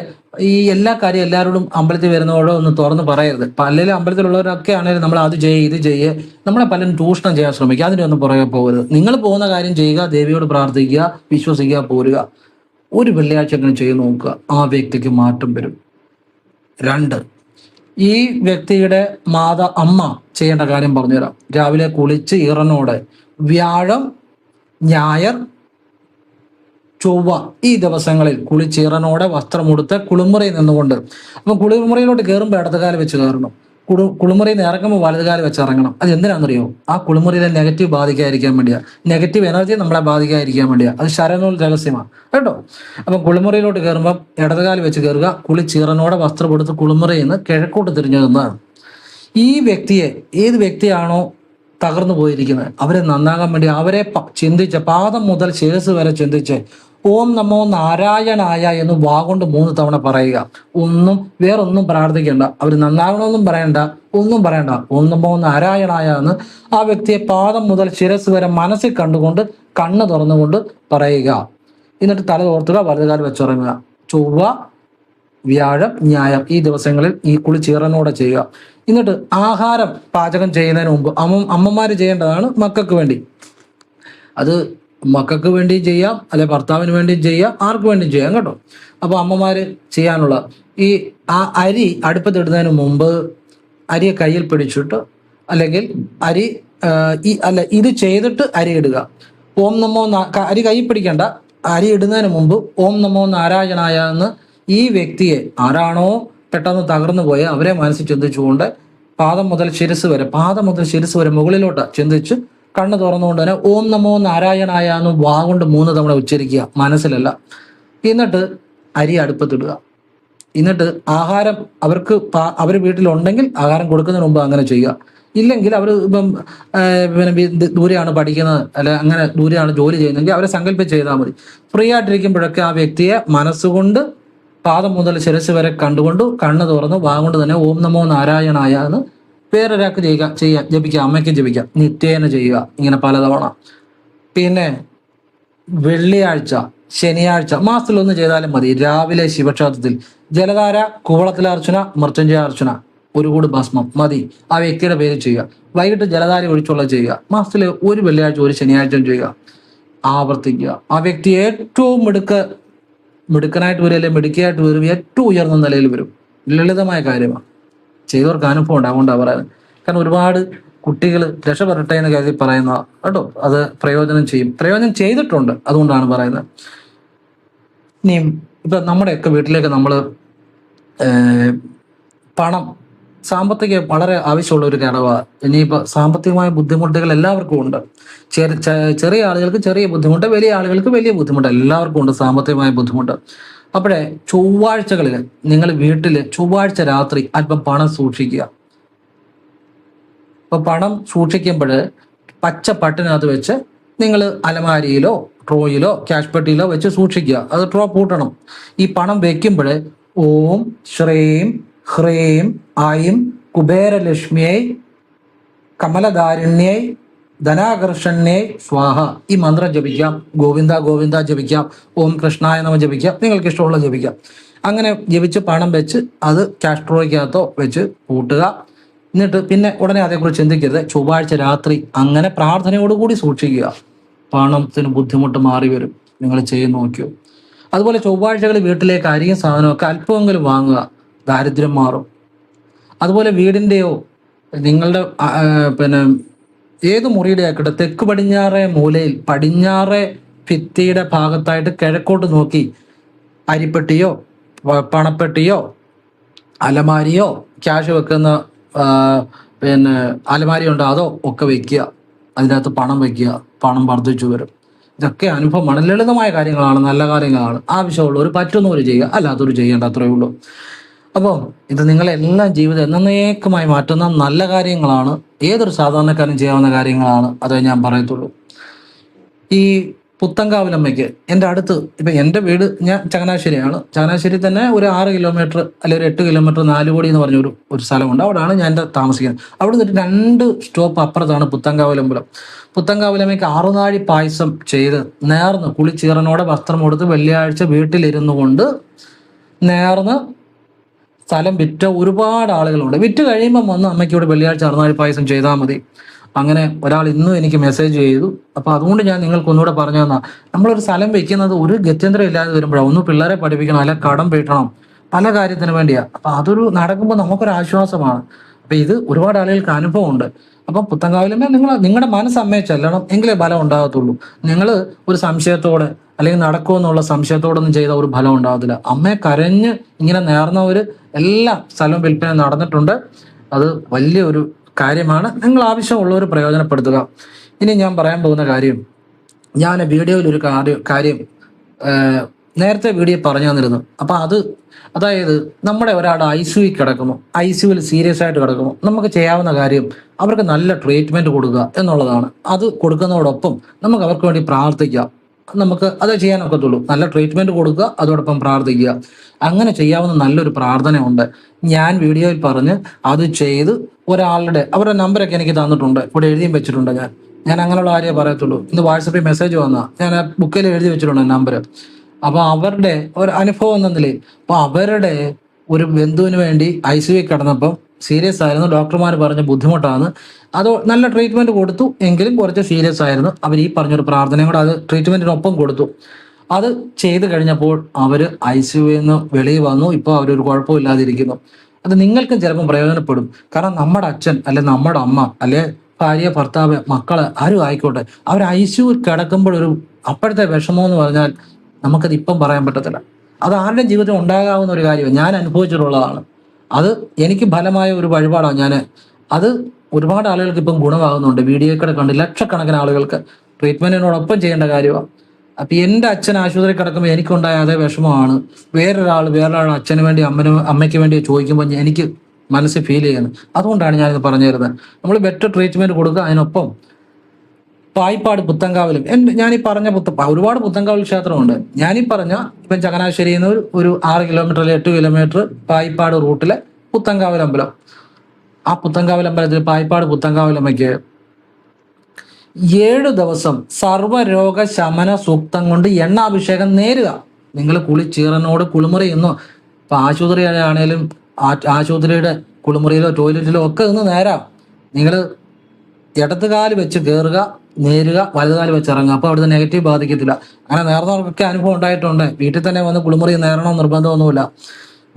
ഈ എല്ലാ കാര്യം എല്ലാവരോടും അമ്പലത്തിൽ വരുന്നവരോട് ഒന്ന് തുറന്ന് പറയരുത്. പലരും അമ്പലത്തിലുള്ളവരൊക്കെ ആണെങ്കിലും നമ്മൾ അത് ചെയ്യേ ഇത് ചെയ്യേ, നമ്മളെ പലരും ചൂഷണം ചെയ്യാൻ ശ്രമിക്കുക. അതിൻ്റെ ഒന്നും പുറകെ പോകരുത്. നിങ്ങൾ പോകുന്ന കാര്യം ചെയ്യുക, ദേവിയോട് പ്രാർത്ഥിക്കുക, വിശ്വസിക്കുക, പോരുക. ഒരു വെള്ളിയാഴ്ച അങ്ങനെ ചെയ്ത് നോക്കുക, ആ വ്യക്തിക്ക് മാറ്റം വരും. 2, ഈ വ്യക്തിയുടെ അമ്മ ചെയ്യേണ്ട കാര്യം പറഞ്ഞുതരാം. രാവിലെ കുളിച്ച് ഈറനോടെ വ്യാഴം, ഞായർ, ചൊവ്വ ഈ ദിവസങ്ങളിൽ കുളിച്ചീറനോടെ വസ്ത്രമുടുത്ത് കുളിമുറിയിൽ നിന്നുകൊണ്ട്, അപ്പം കുളിമുറിയിലോട്ട് കയറുമ്പോൾ ഇടതുകാലം വെച്ച് കയറണം. കുളിമുറിയിൽ നിന്ന് ഇറങ്ങുമ്പോൾ വലതുകാല് വെച്ച് ഇറങ്ങണം. അത് എന്തിനാണെന്നറിയോ? ആ കുളിമുറിയിലെ നെഗറ്റീവ് ബാധിക്കാതിരിക്കാൻ വേണ്ടിയാണ്, നെഗറ്റീവ് എനർജി നമ്മളെ ബാധിക്കാതിരിക്കാൻ വേണ്ടിയാണ്. അത് ശരനൂൽ രഹസ്യമാണ് കേട്ടോ. അപ്പം കുളിമുറിയിലോട്ട് കയറുമ്പോൾ ഇടതുകാല് വെച്ച് കയറുക, കുളിച്ചീറനോടെ വസ്ത്രം കൊടുത്ത് കുളിമുറിയിൽ നിന്ന് കിഴക്കോട്ട് തിരിഞ്ഞു നിന്നതാണ്. ഈ വ്യക്തിയെ, ഏത് വ്യക്തിയാണോ തകർന്നു പോയിരിക്കുന്നത്, അവരെ നന്നാകാൻ വേണ്ടി അവരെ ചിന്തിച്ച് പാദം മുതൽ ശിരസ് വരെ ചിന്തിച്ച് ഓം നമോ നാരായണായ എന്ന് വാഗൊണ്ട് 3 തവണ പറയുക. വേറൊന്നും പ്രാർത്ഥിക്കേണ്ട, അവർ നന്നാകണമെന്നും പറയണ്ട, ഒന്നും പറയണ്ട. ഓം നമോ നാരായണായ എന്ന് ആ വ്യക്തിയെ പാദം മുതൽ ശിരസ് വരെ മനസ്സിൽ കണ്ടുകൊണ്ട് കണ്ണ് തുറന്നുകൊണ്ട് പറയുക. എന്നിട്ട് തല ഓർത്തുക, വലതുകാൽ വെച്ചുറങ്ങുക. ചൊവ്വ, വ്യാഴം, ഞായർ ഈ ദിവസങ്ങളിൽ ഈ കുളിച്ചീറനോടെ ചെയ്യുക. എന്നിട്ട് ആഹാരം പാചകം ചെയ്യുന്നതിന് മുമ്പ് അമ്മമാര് ചെയ്യേണ്ടതാണ് മക്കൾക്ക് വേണ്ടി. അത് മക്കൾക്ക് വേണ്ടി ചെയ്യാം, അല്ലെ ഭർത്താവിന് വേണ്ടി ചെയ്യാം, ആർക്ക് വേണ്ടിയും ചെയ്യാം കേട്ടോ. അപ്പോൾ അമ്മമാര് ചെയ്യാനുള്ള ആ അരി അടുപ്പത്തിടുന്നതിന് മുമ്പ് അരിയെ കയ്യിൽ പിടിച്ചിട്ട്, അല്ലെങ്കിൽ ഇത് ചെയ്തിട്ട് അരി ഇടുക. ഓം നമോ അരി കയ്യിൽ പിടിക്കേണ്ട, അരി ഇടുന്നതിന് മുമ്പ് ഓം നമോ നാരായണായ എന്ന് ഈ വ്യക്തിയെ, ആരാണോ പെട്ടെന്ന് തകർന്നു പോയ അവരെ മനസ്സിൽ ചിന്തിച്ചുകൊണ്ട് പാദം മുതൽ ശിരസ് വരെ മുകളിലോട്ട് ചിന്തിച്ച് കണ്ണ് തുറന്നുകൊണ്ട് തന്നെ ഓം നമോ നാരായണായ എന്ന് വാഗൊണ്ട് 3 തവണ ഉച്ചരിക്കുക, മനസ്സിലല്ല. എന്നിട്ട് അരി അടുപ്പത്തിടുക. എന്നിട്ട് ആഹാരം അവർ വീട്ടിലുണ്ടെങ്കിൽ ആഹാരം കൊടുക്കുന്നതിന് മുമ്പ് അങ്ങനെ ചെയ്യുക. ഇല്ലെങ്കിൽ അവർ ഇപ്പം ദൂരെയാണ് പഠിക്കുന്നത്, അല്ലെ അങ്ങനെ ദൂരെയാണ് ജോലി ചെയ്യുന്നതെങ്കിൽ അവരെ സങ്കല്പിച്ച് ചെയ്താൽ മതി. ഫ്രീ ആയിട്ടിരിക്കുമ്പോഴൊക്കെ ആ വ്യക്തിയെ മനസ്സുകൊണ്ട് പാദം മുതൽ ശിരസ് വരെ കണ്ടുകൊണ്ട് കണ്ണ് തുറന്ന് വാഗൊണ്ട് തന്നെ ഓം നമോ നാരായണായ എന്ന് വേറൊരാൾക്ക് ജപിക്കുക, അമ്മയ്ക്ക് ജപിക്കാം, നിത്യേന ചെയ്യുക, ഇങ്ങനെ പലതവണ. പിന്നെ വെള്ളിയാഴ്ച, ശനിയാഴ്ച മാസത്തിലൊന്ന് ചെയ്താലും മതി. രാവിലെ ശിവക്ഷേത്രത്തിൽ ജലധാര, കൂവളത്തിലർച്ചന, മൃത്യുഞ്ജയാർച്ചന, ഒരു കൂട് ഭസ്മം മതി, ആ വ്യക്തിയുടെ പേര് ചെയ്യുക. വൈകിട്ട് ജലധാര ഒഴിച്ചുള്ള ചെയ്യുക. മാസത്തിലെ ഒരു വെള്ളിയാഴ്ച ഒരു ശനിയാഴ്ചയും ചെയ്യുക, ആവർത്തിക്കുക. ആ വ്യക്തി ഏറ്റവും മിടുക്കനായിട്ട് വരും, അല്ലെങ്കിൽ മിടുക്കിയായിട്ട് വരും, ഏറ്റവും ഉയർന്ന നിലയിൽ വരും. ലളിതമായ കാര്യമാണ്, ചെയ്തവർക്ക് അനുഭവം ഉണ്ട്, അതുകൊണ്ടാണ് പറയുന്നത്. കാരണം ഒരുപാട് കുട്ടികൾ രക്ഷപ്പെടട്ടെ എന്ന് കരുതി പറയുന്ന കേട്ടോ, അത് പ്രയോജനം ചെയ്തിട്ടുണ്ട്, അതുകൊണ്ടാണ് പറയുന്നത്. ഇനിയും ഇപ്പൊ നമ്മുടെയൊക്കെ വീട്ടിലേക്ക് നമ്മൾ പണം, സാമ്പത്തികം വളരെ ആവശ്യമുള്ള ഒരു ഘടകമാണ്. ഇനിയിപ്പോൾ സാമ്പത്തികമായ ബുദ്ധിമുട്ടുകൾ എല്ലാവർക്കും ഉണ്ട്. ചെറിയ ആളുകൾക്ക് ചെറിയ ബുദ്ധിമുട്ട്, വലിയ ആളുകൾക്ക് വലിയ ബുദ്ധിമുട്ട്, എല്ലാവർക്കും ഉണ്ട് സാമ്പത്തികമായ ബുദ്ധിമുട്ട്. അപ്പോഴേ ചൊവ്വാഴ്ചകളിൽ നിങ്ങൾ വീട്ടിൽ ചൊവ്വാഴ്ച രാത്രി അല്പം പണം സൂക്ഷിക്കുക. അപ്പൊ പണം സൂക്ഷിക്കുമ്പോൾ പച്ച പട്ടിനകത്ത് വെച്ച് നിങ്ങൾ അലമാരിയിലോ ട്രോയിലോ ക്യാഷ് പെട്ടിയിലോ വെച്ച് സൂക്ഷിക്കുക. അത് ട്രോ പൂട്ടണം. ഈ പണം വെക്കുമ്പോൾ ഓം ശ്രീം ഹ്രീം ഐം കുബേരലക്ഷ്മിയെ കമലധാരിണ്യെ ധനാകർഷണ്യെ സ്വാഹ ഈ മന്ത്രം ജപിക്കാം. ഗോവിന്ദ ഗോവിന്ദ ജപിക്കാം. ഓം കൃഷ്ണായ നമ ജപിക്കാം. നിങ്ങൾക്ക് ഇഷ്ടമുള്ള ജപിക്കാം. അങ്ങനെ ജപിച്ച് പണം വെച്ച് അത് ക്യാഷ് ട്രോയ്ക്കകത്തോ വെച്ച് പൂട്ടുക. എന്നിട്ട് പിന്നെ ഉടനെ അതേക്കുറിച്ച് ചിന്തിക്കരുത്. ചൊവ്വാഴ്ച രാത്രി അങ്ങനെ പ്രാർത്ഥനയോടുകൂടി സൂക്ഷിക്കുക. പണത്തിന് ബുദ്ധിമുട്ട് മാറി വരും. നിങ്ങൾ ചെയ്ത് നോക്കിയോ? അതുപോലെ ചൊവ്വാഴ്ചകൾ വീട്ടിലേക്ക് അരിയും സാധനമൊക്കെ അല്പമെങ്കിലും വാങ്ങുക. ദാരിദ്ര്യം മാറും. അതുപോലെ വീടിൻ്റെയോ നിങ്ങളുടെ ഏത് മുറിയുടെ ആക്കട്ടെ, തെക്ക് പടിഞ്ഞാറേ മൂലയിൽ പടിഞ്ഞാറേ ഭിത്തിയുടെ ഭാഗത്തായിട്ട് കിഴക്കോട്ട് നോക്കി അരിപ്പെട്ടിയോ പണപ്പെട്ടിയോ അലമാരിയോ ക്യാഷ് വെക്കുന്ന അലമാരി ഉണ്ടോ അതോ ഒക്കെ വെക്കുക. അതിനകത്ത് പണം വെക്കുക. പണം വർദ്ധിച്ചു വരും. ഇതൊക്കെ അനുഭവമാണ്. ലളിതമായ കാര്യങ്ങളാണ്, നല്ല കാര്യങ്ങളാണ്. ആവശ്യമുള്ളവർ പറ്റുന്നവർ ചെയ്യുക, അല്ലാത്തവർ ചെയ്യേണ്ട, അത്രയേ ഉള്ളൂ. അപ്പം ഇത് നിങ്ങളെല്ലാം ജീവിതം എന്നേക്കുമായി മാറ്റുന്ന നല്ല കാര്യങ്ങളാണ്. ഏതൊരു സാധാരണക്കാരനും ചെയ്യാവുന്ന കാര്യങ്ങളാണ്. അതേ ഞാൻ പറയത്തുള്ളൂ. ഈ പുത്തങ്കാവിലമ്മയ്ക്ക് എൻ്റെ അടുത്ത്, ഇപ്പം എൻ്റെ വീട് ഞാൻ ചങ്ങനാശ്ശേരിയാണ്. ചങ്ങനാശ്ശേരി തന്നെ ഒരു 6 കിലോമീറ്റർ അല്ലെങ്കിൽ ഒരു 8 കിലോമീറ്റർ നാലുകോടി എന്ന് പറഞ്ഞൊരു സ്ഥലമുണ്ട്. അവിടെയാണ് ഞാൻ എൻ്റെ താമസിക്കുന്നത്. അവിടെ നിന്നിട്ട് 2 സ്റ്റോപ്പ് അപ്പുറത്താണ് പുത്തങ്കാവിലമ്പലം. പുത്തങ്കാവിലമ്മയ്ക്ക് 6 നാഴി പായസം ചെയ്ത് നേർന്ന് കുളിച്ചീറനോടെ വസ്ത്രം കൊടുത്ത് വെള്ളിയാഴ്ച വീട്ടിലിരുന്നു കൊണ്ട് നേർന്ന് സ്ഥലം വിറ്റ ഒരുപാട് ആളുകളുണ്ട്. വിറ്റ് കഴിയുമ്പം വന്ന് അമ്മയ്ക്ക് ഇവിടെ വെള്ളിയാഴ്ച 6 നാഴി പായസം ചെയ്താൽ മതി. അങ്ങനെ ഒരാൾ ഇന്നും എനിക്ക് മെസ്സേജ് ചെയ്തു. അപ്പോൾ അതുകൊണ്ട് ഞാൻ നിങ്ങൾക്ക് ഒന്നുകൂടെ പറഞ്ഞു തന്നാൽ, നമ്മളൊരു സ്ഥലം വെക്കുന്നത് ഒരു ഗത്യന്തരം ഇല്ലാതെ വരുമ്പോഴാണ്. ഒന്ന് പിള്ളേരെ പഠിപ്പിക്കണം, അല്ലെ കടം വീട്ടണം, പല കാര്യത്തിന് വേണ്ടിയാണ്. അപ്പം അതൊരു നടക്കുമ്പോൾ നമുക്കൊരു ആശ്വാസമാണ്. അപ്പം ഇത് ഒരുപാട് ആളുകൾക്ക് അനുഭവമുണ്ട്. അപ്പം പുത്തങ്കാവിലമ്മ നിങ്ങളുടെ മനസ്സ് അമ്മയെ ചെല്ലണം, എങ്കിലേ ഫലം ഉണ്ടാകത്തുള്ളൂ. നിങ്ങൾ ഒരു സംശയത്തോടെ അല്ലെങ്കിൽ നടക്കുമെന്നുള്ള സംശയത്തോടൊന്നും ചെയ്ത ഒരു ഫലം ഉണ്ടാകത്തില്ല. അമ്മയെ കരഞ്ഞ് ഇങ്ങനെ നേർന്നവർ എല്ലാ സ്ഥലവും വിൽപ്പന നടന്നിട്ടുണ്ട്. അത് വലിയൊരു കാര്യമാണ്. നിങ്ങൾ ആവശ്യമുള്ളവർ പ്രയോജനപ്പെടുത്തുക. ഇനി ഞാൻ പറയാൻ പോകുന്ന കാര്യം, ഞാൻ വീഡിയോയിൽ ഒരു കാര്യം നേരത്തെ വീഡിയോ പറഞ്ഞു തന്നിരുന്നു. അപ്പം അതായത് നമ്മുടെ ഒരാൾ ICU കിടക്കുന്നു, ICUവിൽ സീരിയസ് ആയിട്ട് കിടക്കുന്നു, നമുക്ക് ചെയ്യാവുന്ന കാര്യം അവർക്ക് നല്ല ട്രീറ്റ്മെൻറ്റ് കൊടുക്കുക എന്നുള്ളതാണ്. അത് കൊടുക്കുന്നതോടൊപ്പം നമുക്ക് അവർക്ക് വേണ്ടി പ്രാർത്ഥിക്കാം. നമുക്ക് അത് ചെയ്യാനൊക്കത്തുള്ളൂ. നല്ല ട്രീറ്റ്മെൻറ്റ് കൊടുക്കുക, അതോടൊപ്പം പ്രാർത്ഥിക്കുക. അങ്ങനെ ചെയ്യാവുന്ന നല്ലൊരു പ്രാർത്ഥനയുണ്ട്. ഞാൻ വീഡിയോയിൽ പറഞ്ഞ് അത് ചെയ്ത് അവരുടെ നമ്പറൊക്കെ എനിക്ക് തന്നിട്ടുണ്ട്, ഇവിടെ എഴുതിയും വെച്ചിട്ടുണ്ട്. ഞാൻ അങ്ങനെയുള്ള കാര്യമേ പറയത്തുള്ളൂ. ഇന്ന് വാട്സപ്പിൽ മെസ്സേജ് വന്നാൽ ഞാൻ ബുക്കിൽ എഴുതി വെച്ചിട്ടുണ്ട് നമ്പർ. അപ്പോൾ അവരുടെ ഒരു അനുഭവം എന്ന നിലയിൽ, അപ്പോൾ അവരുടെ ഒരു ബന്ധുവിന് വേണ്ടി ICU കിടന്നപ്പം സീരിയസ് ആയിരുന്നു, ഡോക്ടർമാർ പറഞ്ഞ ബുദ്ധിമുട്ടാണ്, അത് നല്ല ട്രീറ്റ്മെൻറ്റ് കൊടുത്തു, എങ്കിലും കുറച്ച് സീരിയസ് ആയിരുന്നു. അവർ ഈ പറഞ്ഞൊരു പ്രാർത്ഥനയും കൂടെ അത് ട്രീറ്റ്മെൻറ്റിനൊപ്പം കൊടുത്തു. അത് ചെയ്ത് കഴിഞ്ഞപ്പോൾ അവർ ICUവിൽ നിന്ന് വെളിയിൽ വന്നു. ഇപ്പോൾ അവരൊരു കുഴപ്പമില്ലാതിരിക്കുന്നു. അത് നിങ്ങൾക്കും ചിലപ്പം പ്രയോജനപ്പെടും. കാരണം നമ്മുടെ അച്ഛൻ അല്ലെ നമ്മുടെ അമ്മ അല്ലെ ഭാര്യ, ഭർത്താവ്, മക്കള് ആരും ആയിക്കോട്ടെ, അവർ ICUവിൽ കിടക്കുമ്പോഴൊരു അപ്പോഴത്തെ വിഷമം എന്ന് പറഞ്ഞാൽ നമുക്കത് ഇപ്പം പറയാൻ പറ്റത്തില്ല. അത് ആരുടെയും ജീവിതത്തിൽ ഉണ്ടാകാവുന്ന ഒരു കാര്യമാണ്. ഞാൻ അനുഭവിച്ചിട്ടുള്ളതാണ്. അത് എനിക്ക് ഫലമായ ഒരു വഴിപാടാണ്. അത് ഒരുപാട് ആളുകൾക്ക് ഇപ്പം ഗുണമാകുന്നുണ്ട്. വീഡിയോ കൂടെ കണ്ട് ലക്ഷക്കണക്കിന് ആളുകൾക്ക് ട്രീറ്റ്മെൻറ്റിനോടൊപ്പം ചെയ്യേണ്ട കാര്യമാണ്. അപ്പം എൻ്റെ അച്ഛൻ ആശുപത്രി കിടക്കുമ്പോൾ എനിക്കുണ്ടായ അതേ വിഷമമാണ് വേറൊരാൾ അച്ഛന് വേണ്ടി അമ്മയ്ക്ക് വേണ്ടി ചോദിക്കുമ്പോൾ എനിക്ക് മനസ്സിൽ ഫീൽ ചെയ്യുന്നത്. അതുകൊണ്ടാണ് ഞാനിത് പറഞ്ഞു തരുന്നത്. നമ്മൾ ബെറ്റർ ട്രീറ്റ്മെൻറ്റ് കൊടുക്കുക. അതിനൊപ്പം പായിപ്പാട് പുത്തങ്കാവിലും ഞാനീ പറഞ്ഞ ഒരുപാട് പുത്തങ്കാവിൽ ക്ഷേത്രമുണ്ട്. ഞാനീ പറഞ്ഞ ഇപ്പം ചങ്ങനാശ്ശേരിയിൽ നിന്ന് ഒരു 6 കിലോമീറ്റർ അല്ലെങ്കിൽ 8 കിലോമീറ്റർ പായിപ്പാട് റൂട്ടിലെ പുത്തങ്കാവിലമ്പലം. ആ പുത്തങ്കാവിലമ്പലത്തിൽ പായിപ്പാട് പുത്തങ്കാവിലമ്മയ്ക്ക് 7 ദിവസം സർവ്വരോഗ ശമന സൂക്തം കൊണ്ട് എണ്ണാഭിഷേകം നേരുക. നിങ്ങൾ കുളിച്ചീറനോട് കുളിമുറി എന്നോ ഇപ്പം ആശുപത്രിയാണേലും ആശുപത്രിയുടെ കുളിമുറിയിലോ ടോയ്ലറ്റിലോ ഒക്കെ നിന്ന് നേരാം. നിങ്ങൾ ഇടത്തുകാല് വെച്ച് കയറുക, നേരുക, വലതുകാല് വെച്ച് ഇറങ്ങുക. അപ്പോൾ അവിടുത്തെ നെഗറ്റീവ് ബാധിക്കത്തില്ല. അങ്ങനെ നേർന്നവർക്കൊക്കെ അനുഭവം ഉണ്ടായിട്ടുണ്ട്. വീട്ടിൽ തന്നെ വന്ന് കുളിമുറി നേരണം നിർബന്ധമൊന്നുമില്ല.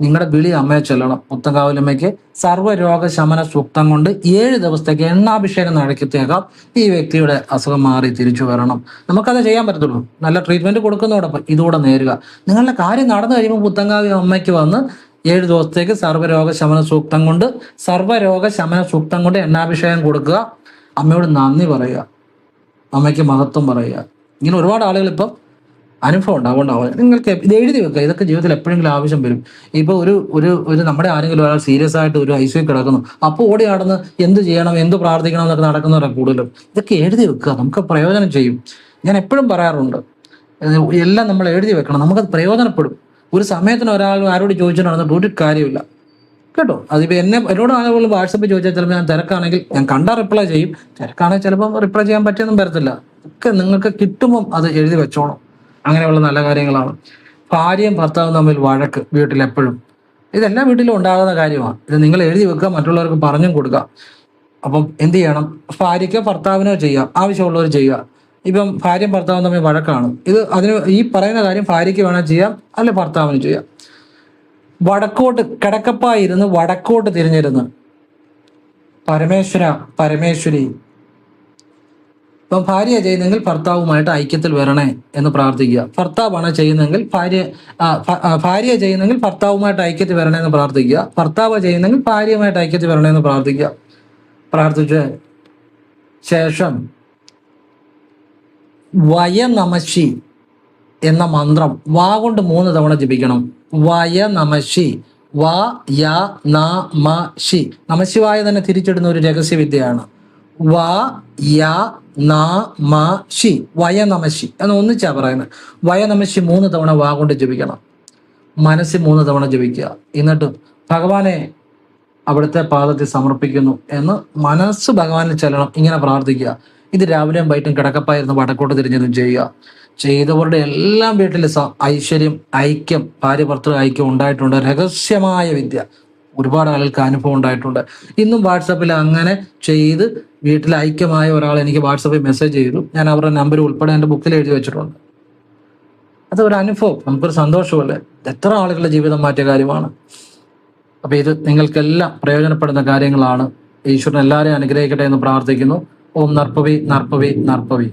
നിങ്ങളുടെ വിളി അമ്മയെ ചെല്ലണം. പുത്തങ്കാവിലമ്മയ്ക്ക് സർവ്വരോഗ ശമന സൂക്തം കൊണ്ട് 7 ദിവസത്തേക്ക് എണ്ണാഭിഷേകം നടത്തിയേക്കാം. ഈ വ്യക്തിയുടെ അസുഖം മാറി തിരിച്ചു വരണം. നമുക്കത് ചെയ്യാൻ പറ്റത്തുള്ളൂ. നല്ല ട്രീറ്റ്മെൻറ്റ് കൊടുക്കുന്നതോടൊപ്പം ഇതുകൂടെ നേരുക. നിങ്ങളുടെ കാര്യം നടന്നു കഴിയുമ്പോൾ പുത്തങ്കാവി അമ്മയ്ക്ക് വന്ന് 7 ദിവസത്തേക്ക് സർവ്വരോഗ ശമന സൂക്തം കൊണ്ട് എണ്ണാഭിഷേകം കൊടുക്കുക. അമ്മയോട് നന്ദി പറയുക, അമ്മയ്ക്ക് മഹത്വം പറയുക. ഇങ്ങനെ ഒരുപാട് ആളുകൾ ഇപ്പം അനുഭവം ഉണ്ടാവുക. നിങ്ങൾക്ക് ഇത് എഴുതി വെക്കുക. ഇതൊക്കെ ജീവിതത്തിൽ എപ്പോഴെങ്കിലും ആവശ്യം വരും. ഇപ്പോൾ ഒരു നമ്മുടെ ആരെങ്കിലും ഒരാൾ സീരിയസ് ആയിട്ട് ഒരു ICU കിടക്കുന്നു, അപ്പോൾ ഓടി നടന്ന് എന്ത് ചെയ്യണം, എന്ത് പ്രാർത്ഥിക്കണം എന്നൊക്കെ നടക്കുന്നവരാണ് കൂടുതലും. ഇതൊക്കെ എഴുതി വെക്കുക, നമുക്ക് പ്രയോജനം ചെയ്യും. ഞാൻ എപ്പോഴും പറയാറുണ്ട്, എല്ലാം നമ്മൾ എഴുതി വെക്കണം, നമുക്കത് പ്രയോജനപ്പെടും. ഒരു സമയത്തിന് ആരോട് ചോദിച്ചു നടന്നിട്ട് ഒരു കാര്യമില്ല കേട്ടോ. അതിപ്പോൾ എന്നോട് ആളുകൾ വാട്സപ്പിൽ ചോദിച്ചാൽ ചിലപ്പോൾ ഞാൻ തിരക്കാണെങ്കിൽ ഞാൻ കണ്ടാൽ റിപ്ലൈ ചെയ്യും. തിരക്കാണെങ്കിൽ ചിലപ്പം റിപ്ലൈ ചെയ്യാൻ പറ്റിയൊന്നും വരത്തില്ല. ഒക്കെ നിങ്ങൾക്ക് കിട്ടുമ്പം അത് എഴുതി വെച്ചോണം. അങ്ങനെയുള്ള നല്ല കാര്യങ്ങളാണ്. ഭാര്യയും ഭർത്താവും തമ്മിൽ വഴക്ക് വീട്ടിലെപ്പോഴും, ഇതെല്ലാ വീട്ടിലും ഉണ്ടാകുന്ന കാര്യമാണ്. ഇത് നിങ്ങൾ എഴുതി വെക്കുക, മറ്റുള്ളവർക്ക് പറഞ്ഞും കൊടുക്കുക. അപ്പം എന്ത് ചെയ്യണം, ഭാര്യയ്ക്കോ ഭർത്താവിനോ ചെയ്യാം, ആവശ്യമുള്ളവർ ചെയ്യുക. ഇപ്പം ഭാര്യയും ഭർത്താവും തമ്മിൽ വഴക്കാണ്, ഈ പറയുന്ന കാര്യം ഭാര്യയ്ക്ക് വേണം ചെയ്യാം, അല്ലെ ഭർത്താവിന് ചെയ്യാം. വടക്കോട്ട് കിടക്കപ്പായിരുന്ന് വടക്കോട്ട് തിരിഞ്ഞിരുന്ന് പരമേശ്വരി, ഇപ്പം ഭാര്യ ചെയ്യുന്നെങ്കിൽ ഭർത്താവുമായിട്ട് ഐക്യത്തിൽ വരണേ എന്ന് പ്രാർത്ഥിക്കുക. ഭർത്താവാണ് ചെയ്യുന്നെങ്കിൽ ഭാര്യ ചെയ്യുന്നെങ്കിൽ ഭർത്താവുമായിട്ട് ഐക്യത്തിൽ വരണേ എന്ന് പ്രാർത്ഥിക്കുക. ഭർത്താവ് ചെയ്യുന്നെങ്കിൽ ഭാര്യയുമായിട്ട് ഐക്യത്തിൽ വരണേ എന്ന് പ്രാർത്ഥിക്കുക. പ്രാർത്ഥിച്ച് ശേഷം വയനമശി എന്ന മന്ത്രം വാ കൊണ്ട് 3 തവണ ജപിക്കണം. വയനമശി, വ-യ-ന-മ-ശി. നമശിവായ തന്നെ തിരിച്ചിടുന്ന ഒരു രഹസ്യവിദ്യയാണ്. വ-യ-ന-മ-ശി, വയനമശി എന്ന് ഒന്നിച്ചാ പറയുന്നത്. വയനമശി 3 തവണ വാ കൊണ്ട് ജപിക്കണം. മനസ്സിൽ 3 തവണ ജപിക്കുക. എന്നിട്ട് ഭഗവാനെ അവിടുത്തെ പാദത്തിൽ സമർപ്പിക്കുന്നു എന്ന് മനസ്സ് ഭഗവാനിൽ ചെല്ലണം. ഇങ്ങനെ പ്രാർത്ഥിക്കുക. ഇത് രാവിലെയും വൈകിട്ടും കിടക്കപ്പായിരുന്നു വടക്കോട്ട് തിരിഞ്ഞതും ചെയ്യുക. ചെയ്തവരുടെ എല്ലാം വീട്ടിൽ ഐശ്വര്യം, ഐക്യം, ഭാര്യ ഭർത്തൃ ഐക്യം ഉണ്ടായിട്ടുണ്ട്. രഹസ്യമായ വിദ്യ. ഒരുപാട് ആളുകൾക്ക് അനുഭവം ഉണ്ടായിട്ടുണ്ട്. ഇന്നും വാട്സാപ്പിൽ അങ്ങനെ ചെയ്ത് വീട്ടിൽ ഐക്യമായ ഒരാൾ എനിക്ക് വാട്സാപ്പിൽ മെസ്സേജ് ചെയ്തു. ഞാൻ അവരുടെ നമ്പർ ഉൾപ്പെടെ എൻ്റെ ബുക്കിൽ എഴുതി വെച്ചിട്ടുണ്ട്. അതൊരു അനുഭവം, നമുക്കൊരു സന്തോഷമല്ലേ. എത്ര ആളുകളുടെ ജീവിതം മാറ്റിയ കാര്യമാണ്. അപ്പോൾ ഇത് നിങ്ങൾക്കെല്ലാം പ്രയോജനപ്പെടുന്ന കാര്യങ്ങളാണ്. ഈശ്വരൻ എല്ലാവരെയും അനുഗ്രഹിക്കട്ടെ എന്ന് പ്രാർത്ഥിക്കുന്നു. ഓം നർപ്പവി നർപ്പവി നർപ്പവി.